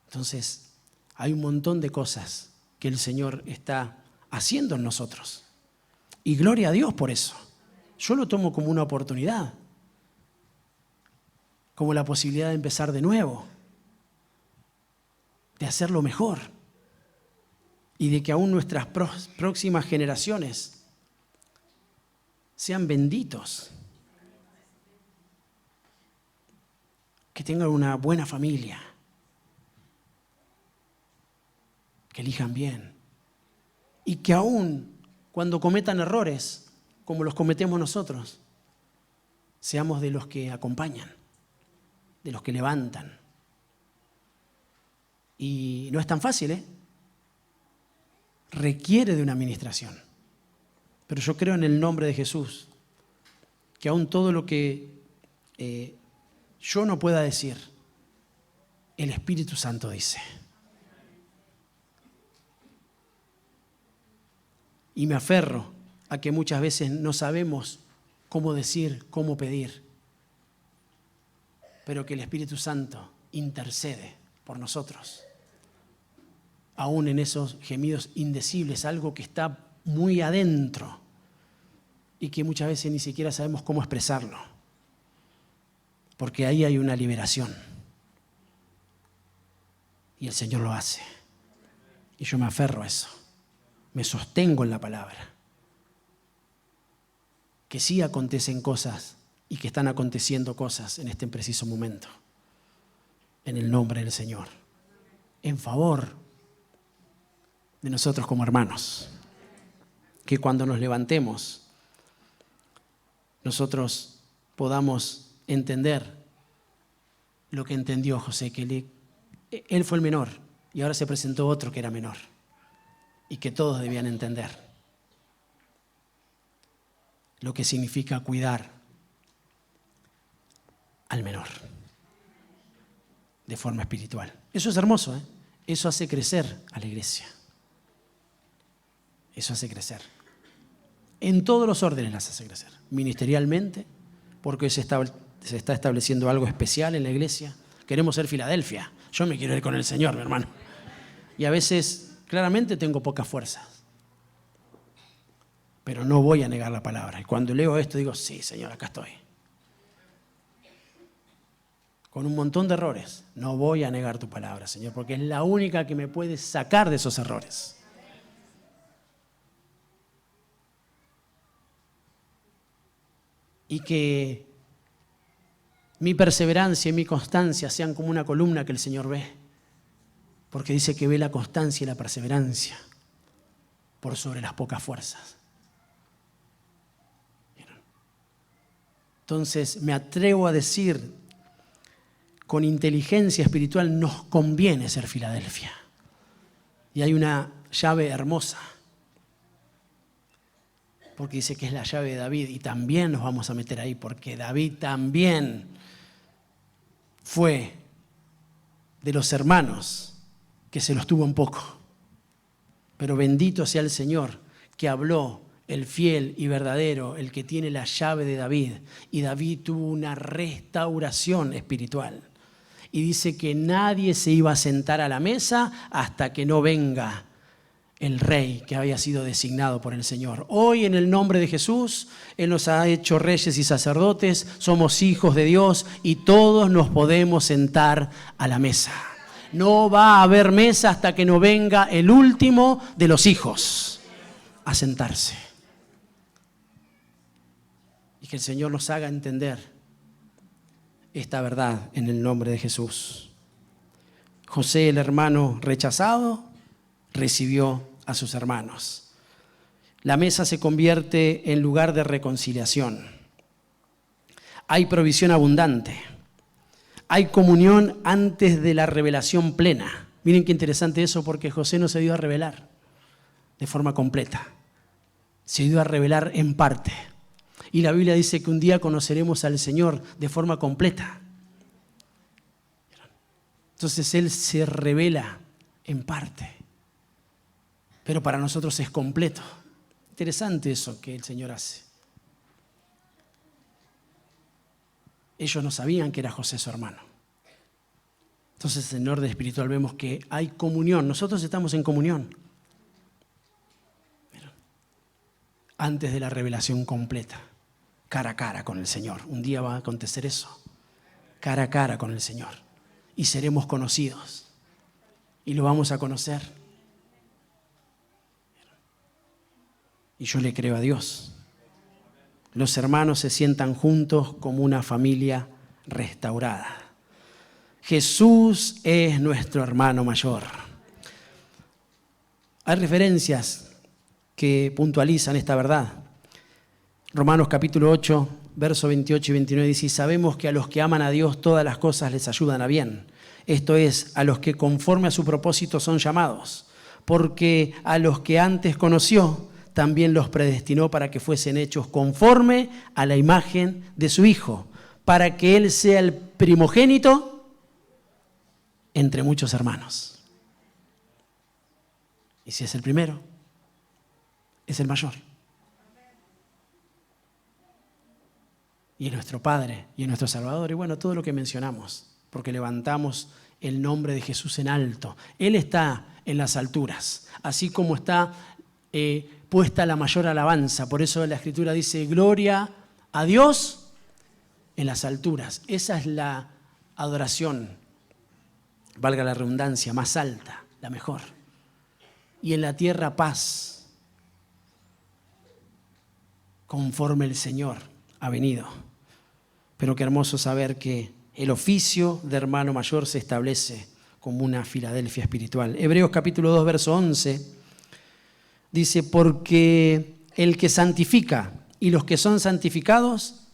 [SPEAKER 1] Entonces, hay un montón de cosas que el Señor está haciendo en nosotros. Y gloria a Dios por eso. Yo lo tomo como una oportunidad, como la posibilidad de empezar de nuevo, de hacerlo mejor y de que aún nuestras próximas generaciones sean benditos, que tengan una buena familia, que elijan bien y que aún cuando cometan errores, como los cometemos nosotros, seamos de los que acompañan, de los que levantan. Y no es tan fácil, ¿eh? Requiere de una administración. Pero yo creo en el nombre de Jesús, que aún todo lo que yo no pueda decir, el Espíritu Santo dice. Y me aferro a que muchas veces no sabemos cómo decir, cómo pedir, pero que el Espíritu Santo intercede por nosotros, aún en esos gemidos indecibles, algo que está muy adentro y que muchas veces ni siquiera sabemos cómo expresarlo, porque ahí hay una liberación y el Señor lo hace. Y yo me aferro a eso, me sostengo en la palabra, que sí acontecen cosas y que están aconteciendo cosas en este preciso momento, en el nombre del Señor, en favor de nosotros como hermanos. Que cuando nos levantemos, nosotros podamos entender lo que entendió José, que él fue el menor y ahora se presentó otro que era menor y que todos debían entender lo que significa cuidar al menor de forma espiritual. Eso es hermoso, ¿eh? Eso hace crecer a la iglesia. Eso hace crecer. En todos los órdenes las hace crecer. Ministerialmente, porque se está estableciendo algo especial en la iglesia. Queremos ser Filadelfia. Yo me quiero ir con el Señor, mi hermano. Y a veces, claramente, tengo pocas fuerzas. Pero no voy a negar la palabra. Y cuando leo esto, digo, sí, Señor, acá estoy. Con un montón de errores. No voy a negar tu palabra, Señor, porque es la única que me puede sacar de esos errores. Y que mi perseverancia y mi constancia sean como una columna que el Señor ve. Porque dice que ve la constancia y la perseverancia por sobre las pocas fuerzas. Entonces me atrevo a decir, con inteligencia espiritual nos conviene ser Filadelfia. Y hay una llave hermosa, porque dice que es la llave de David, y también nos vamos a meter ahí, porque David también fue de los hermanos que se los tuvo un poco. Pero bendito sea el Señor que habló, el fiel y verdadero, el que tiene la llave de David. Y David tuvo una restauración espiritual. Y dice que nadie se iba a sentar a la mesa hasta que no venga el rey que había sido designado por el Señor. Hoy, en el nombre de Jesús, Él nos ha hecho reyes y sacerdotes, somos hijos de Dios y todos nos podemos sentar a la mesa. No va a haber mesa hasta que no venga el último de los hijos a sentarse. Y que el Señor nos haga entender esta verdad en el nombre de Jesús. José, el hermano rechazado, recibió a sus hermanos. La mesa se convierte en lugar de reconciliación. Hay provisión abundante. Hay comunión antes de la revelación plena. Miren qué interesante eso, porque José no se dio a revelar de forma completa. Se dio a revelar en parte. Y la Biblia dice que un día conoceremos al Señor de forma completa. Entonces Él se revela en parte, pero para nosotros es completo. Interesante eso que el Señor hace. Ellos no sabían que era José su hermano. Entonces, en orden espiritual vemos que hay comunión. Nosotros estamos en comunión antes de la revelación completa, cara a cara con el Señor. Un día va a acontecer eso, cara a cara con el Señor. Y seremos conocidos. Y lo vamos a conocer. Y yo le creo a Dios. Los hermanos se sientan juntos como una familia restaurada. Jesús es nuestro hermano mayor. Hay referencias que puntualizan esta verdad. Romanos capítulo 8, versos 28 y 29 dice: sabemos que a los que aman a Dios todas las cosas les ayudan a bien. Esto es, a los que conforme a su propósito son llamados. Porque a los que antes conoció, también los predestinó para que fuesen hechos conforme a la imagen de su Hijo, para que Él sea el primogénito entre muchos hermanos. Y si es el primero, es el mayor. Y es nuestro Padre, y es nuestro Salvador, y bueno, todo lo que mencionamos, porque levantamos el nombre de Jesús en alto. Él está en las alturas, así como está puesta la mayor alabanza. Por eso la Escritura dice: gloria a Dios en las alturas. Esa es la adoración, valga la redundancia, más alta, la mejor. Y en la tierra paz, conforme el Señor ha venido. Pero qué hermoso saber que el oficio de hermano mayor se establece como una Filadelfia espiritual. Hebreos capítulo 2, verso 11, dice: porque el que santifica y los que son santificados,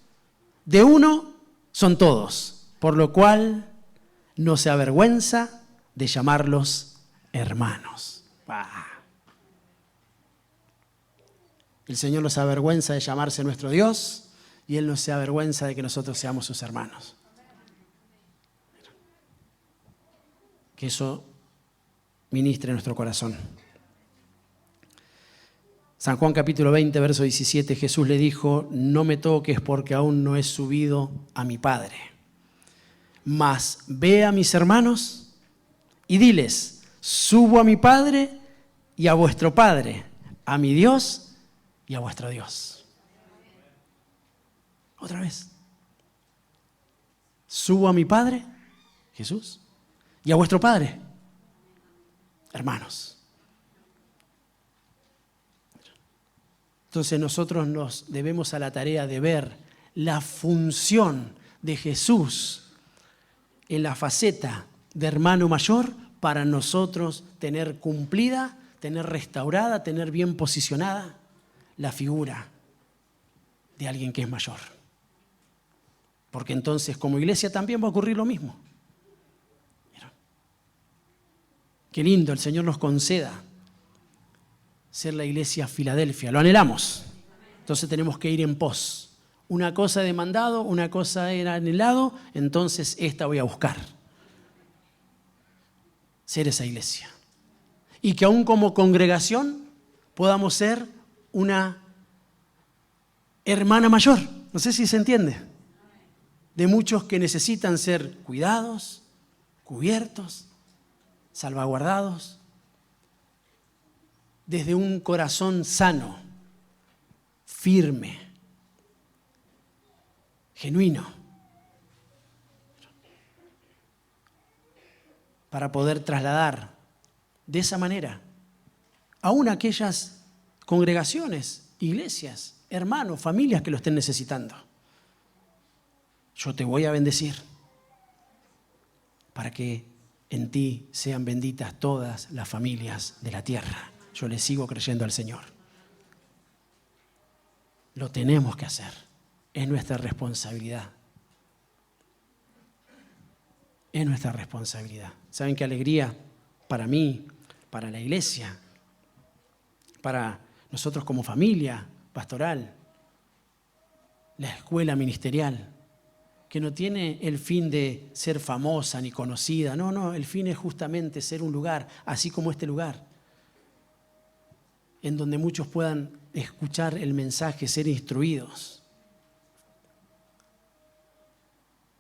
[SPEAKER 1] de uno son todos, por lo cual no se avergüenza de llamarlos hermanos. El Señor no se avergüenza de llamarse nuestro Dios, y Él no se avergüenza de que nosotros seamos sus hermanos. Que eso ministre en nuestro corazón. San Juan capítulo 20, verso 17, Jesús le dijo: no me toques porque aún no he subido a mi Padre. Mas ve a mis hermanos y diles: subo a mi Padre y a vuestro Padre, a mi Dios y a vuestro Dios. Otra vez. Subo a mi Padre, Jesús, y a vuestro Padre, hermanos. Entonces nosotros nos debemos a la tarea de ver la función de Jesús en la faceta de hermano mayor para nosotros tener cumplida, tener restaurada, tener bien posicionada la figura de alguien que es mayor. Porque entonces como iglesia también va a ocurrir lo mismo. Mira, qué lindo, el Señor nos conceda ser la iglesia Filadelfia. Lo anhelamos. Entonces tenemos que ir en pos. Una cosa he demandado, una cosa era anhelado, entonces esta voy a buscar. Ser esa iglesia. Y que aún como congregación podamos ser una hermana mayor. No sé si se entiende. De muchos que necesitan ser cuidados, cubiertos, salvaguardados, desde un corazón sano, firme, genuino, para poder trasladar de esa manera aún aquellas congregaciones, iglesias, hermanos, familias que lo estén necesitando. Yo te voy a bendecir para que en ti sean benditas todas las familias de la tierra. Yo le sigo creyendo al Señor. Lo tenemos que hacer. Es nuestra responsabilidad. Es nuestra responsabilidad. ¿Saben qué alegría para mí, para la iglesia, para nosotros como familia pastoral, la escuela ministerial, que no tiene el fin de ser famosa ni conocida? No, el fin es justamente ser un lugar, así como este lugar, en donde muchos puedan escuchar el mensaje, ser instruidos,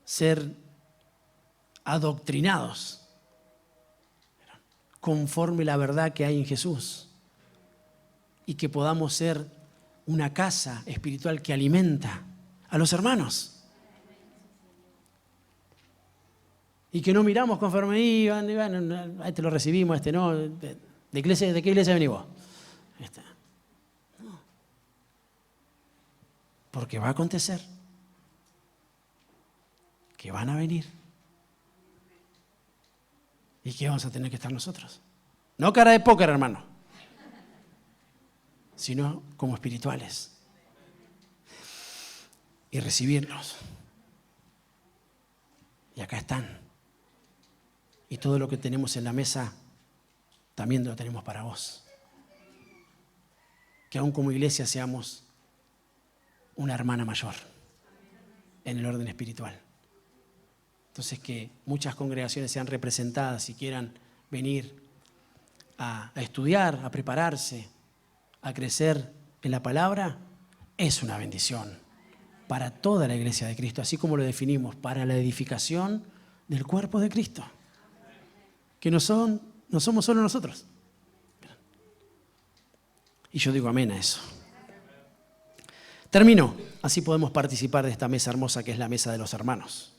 [SPEAKER 1] ser adoctrinados conforme la verdad que hay en Jesús, y que podamos ser una casa espiritual que alimenta a los hermanos. Y que no miramos conforme iban, a este lo recibimos, a este no. ¿De qué iglesia venís vos? No. Porque va a acontecer que van a venir. ¿Y qué vamos a tener que estar nosotros? No cara de póker, hermano. sino como espirituales. Y recibirlos. Y acá están. Y todo lo que tenemos en la mesa también lo tenemos para vos. Que aún como iglesia seamos una hermana mayor en el orden espiritual. Entonces, que muchas congregaciones sean representadas y quieran venir a estudiar, a prepararse, a crecer en la palabra, es una bendición para toda la iglesia de Cristo, así como lo definimos, para la edificación del cuerpo de Cristo. Que no somos solo nosotros. Y yo digo amén a eso. Termino. Así podemos participar de esta mesa hermosa que es la mesa de los hermanos.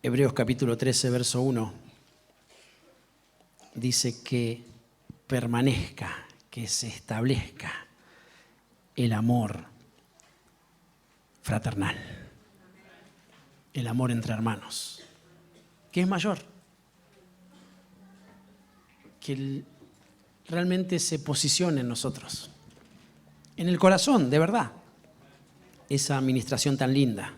[SPEAKER 1] Hebreos capítulo 13, verso 1, dice que permanezca, que se establezca el amor fraternal, el amor entre hermanos. ¿Qué es mayor? Que realmente se posicione en nosotros, en el corazón, de verdad, esa administración tan linda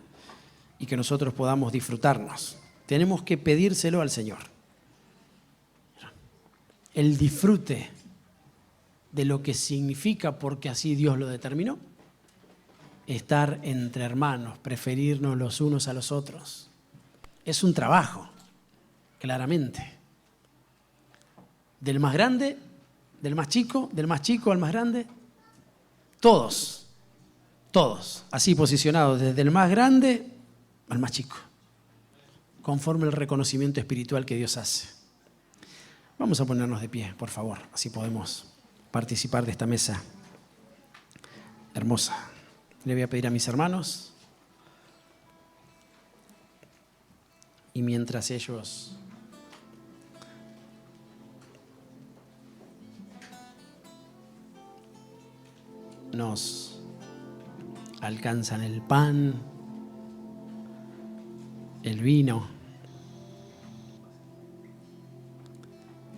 [SPEAKER 1] y que nosotros podamos disfrutarnos. Tenemos que pedírselo al Señor. El disfrute de lo que significa, porque así Dios lo determinó, estar entre hermanos, preferirnos los unos a los otros. Es un trabajo, claramente. Del más grande, del más chico al más grande, todos, así posicionados, desde el más grande al más chico, conforme el reconocimiento espiritual que Dios hace. Vamos a ponernos de pie, por favor, así podemos participar de esta mesa hermosa. Le voy a pedir a mis hermanos, y mientras ellos nos alcanzan el pan, el vino,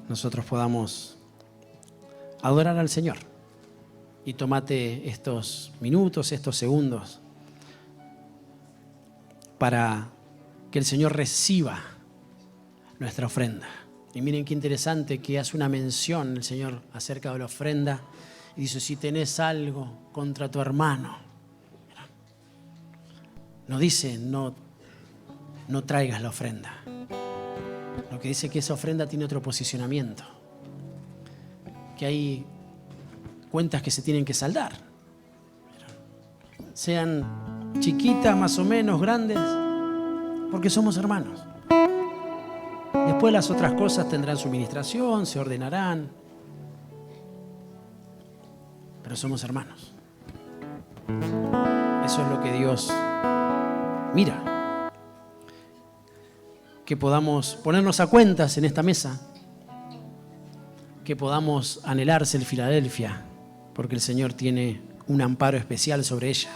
[SPEAKER 1] nosotros podamos adorar al Señor. Y tómate estos minutos, estos segundos, para que el Señor reciba nuestra ofrenda. Y miren qué interesante que hace una mención el Señor acerca de la ofrenda. Y dice, si tenés algo contra tu hermano, no dice no traigas la ofrenda. Lo que dice que esa ofrenda tiene otro posicionamiento. Que hay cuentas que se tienen que saldar. Sean chiquitas, más o menos, grandes, porque somos hermanos. Después las otras cosas tendrán su administración, se ordenarán. Pero somos hermanos. Eso es lo que Dios mira. Que podamos ponernos a cuentas en esta mesa. Que podamos anhelar ser Filadelfia, porque el Señor tiene un amparo especial sobre ella.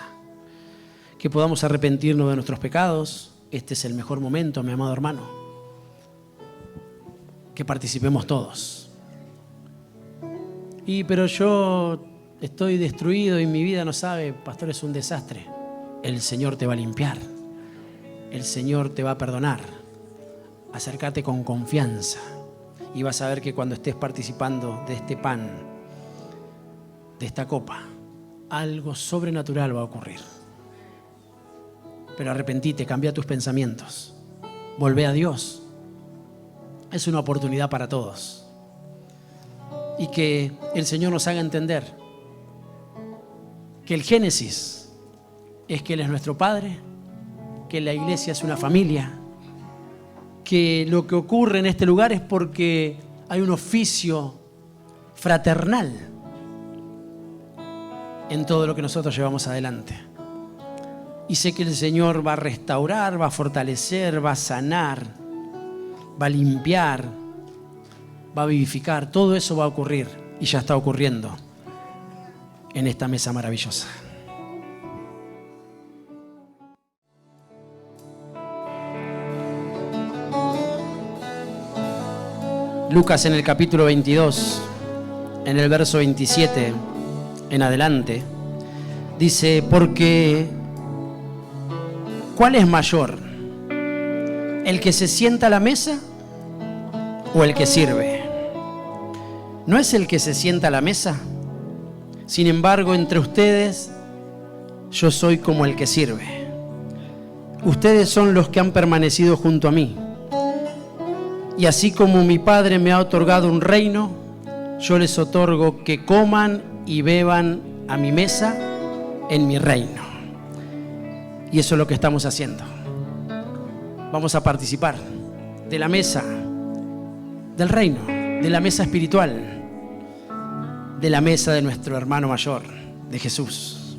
[SPEAKER 1] Que podamos arrepentirnos de nuestros pecados. Este es el mejor momento, mi amado hermano. Que participemos todos. Pero yo estoy destruido y mi vida no sabe, pastor, es un desastre. El Señor te va a limpiar. El Señor te va a perdonar. Acércate con confianza y vas a ver que cuando estés participando de este pan, de esta copa, algo sobrenatural va a ocurrir. Pero arrepentite, cambia tus pensamientos, volvé a Dios. Es una oportunidad para todos. Y que el Señor nos haga entender que el Génesis es que Él es nuestro Padre, que la iglesia es una familia, que lo que ocurre en este lugar es porque hay un oficio fraternal en todo lo que nosotros llevamos adelante. Y sé que el Señor va a restaurar, va a fortalecer, va a sanar, va a limpiar, va a vivificar. Todo eso va a ocurrir y ya está ocurriendo en esta mesa maravillosa. Lucas en el capítulo 22, en el verso 27 en adelante, dice, porque ¿cuál es mayor? ¿El que se sienta a la mesa o el que sirve? ¿No es el que se sienta a la mesa? Sin embargo, entre ustedes, yo soy como el que sirve. Ustedes son los que han permanecido junto a mí. Y así como mi Padre me ha otorgado un reino, yo les otorgo que coman y beban a mi mesa en mi reino. Y eso es lo que estamos haciendo. Vamos a participar de la mesa del reino, de la mesa espiritual, de la mesa de nuestro hermano mayor, de Jesús,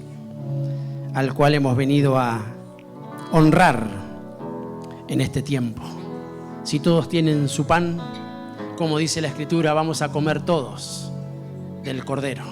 [SPEAKER 1] al cual hemos venido a honrar en este tiempo. Si todos tienen su pan, como dice la Escritura, vamos a comer todos del Cordero.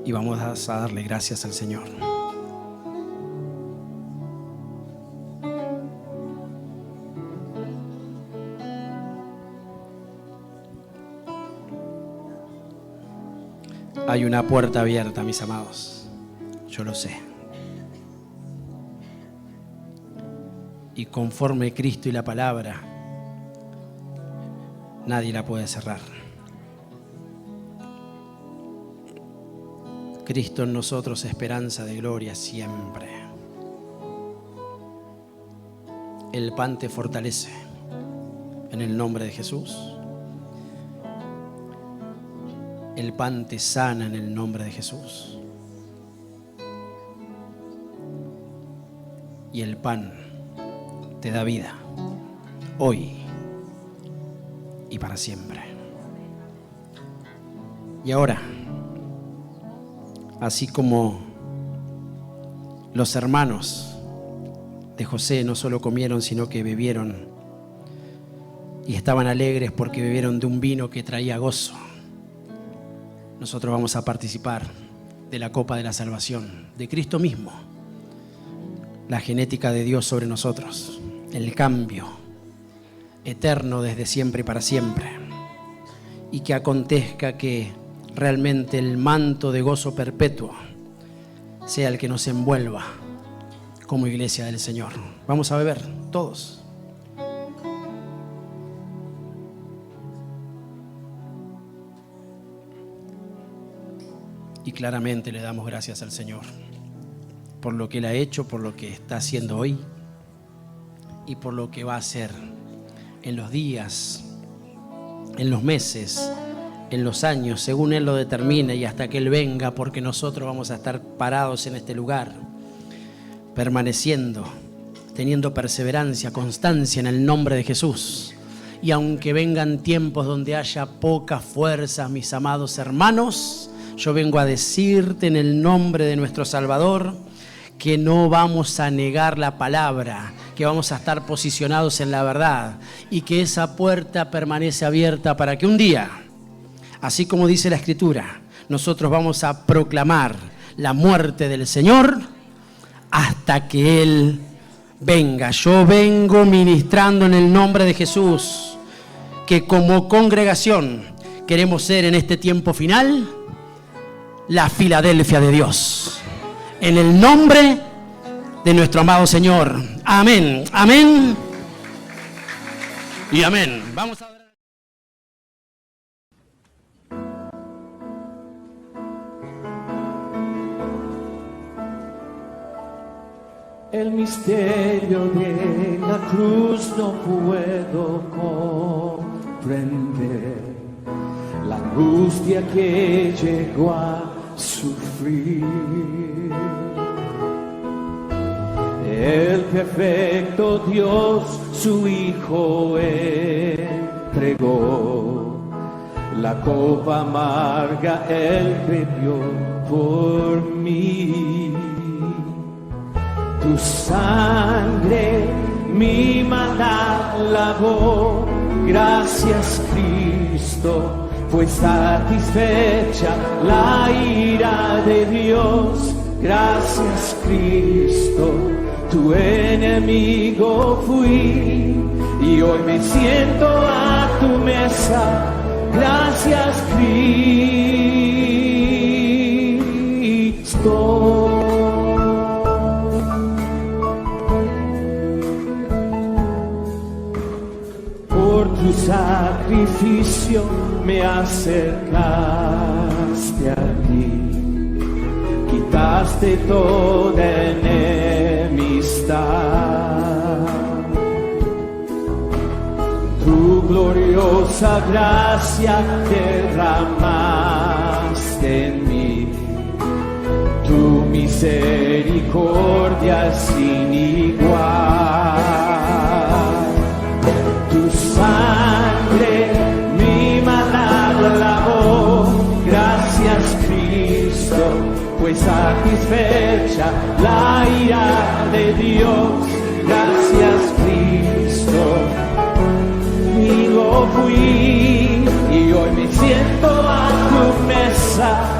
[SPEAKER 1] Y vamos a darle gracias al Señor. Hay una puerta abierta, mis amados. Yo lo sé. Y conforme Cristo y la palabra, nadie la puede cerrar. Cristo en nosotros, esperanza de gloria siempre. El pan te fortalece en el nombre de Jesús. El pan te sana en el nombre de Jesús. Y el pan te da vida hoy y para siempre. Y ahora, así como los hermanos de José no solo comieron, sino que bebieron y estaban alegres porque bebieron de un vino que traía gozo, nosotros vamos a participar de la copa de la salvación, de Cristo mismo, la genética de Dios sobre nosotros, el cambio eterno desde siempre y para siempre, y que acontezca que realmente el manto de gozo perpetuo sea el que nos envuelva como iglesia del Señor. Vamos a beber todos. Y claramente le damos gracias al Señor por lo que Él ha hecho, por lo que está haciendo hoy y por lo que va a hacer en los días, en los meses, en los años, según Él lo determine y hasta que Él venga, porque nosotros vamos a estar parados en este lugar, permaneciendo, teniendo perseverancia, constancia en el nombre de Jesús. Y aunque vengan tiempos donde haya poca fuerza, mis amados hermanos, yo vengo a decirte en el nombre de nuestro Salvador que no vamos a negar la palabra, que vamos a estar posicionados en la verdad y que esa puerta permanece abierta para que un día, así como dice la Escritura, nosotros vamos a proclamar la muerte del Señor hasta que Él venga. Yo vengo ministrando en el nombre de Jesús, que como congregación queremos ser en este tiempo final la Filadelfia de Dios. En el nombre de nuestro amado Señor. Amén, amén y amén. Vamos a ver.
[SPEAKER 2] El misterio de la cruz no puedo comprender, la angustia que llegó a sufrir. El perfecto Dios su Hijo entregó, la copa amarga Él bebió por mí. Tu sangre mi maldad lavó, gracias Cristo, fue satisfecha la ira de Dios. Gracias Cristo, tu enemigo fui y hoy me siento a tu mesa. Gracias Cristo. Por tu sacrificio me acercaste a ti, quitaste toda enemistad. Tu gloriosa gracia derramaste en mí, tu misericordia sin igual. Tu sangre mi maldad lavó, gracias Cristo, fue satisfecha la ira de Dios. Gracias Cristo, conmigo fui y hoy me siento a tu mesa.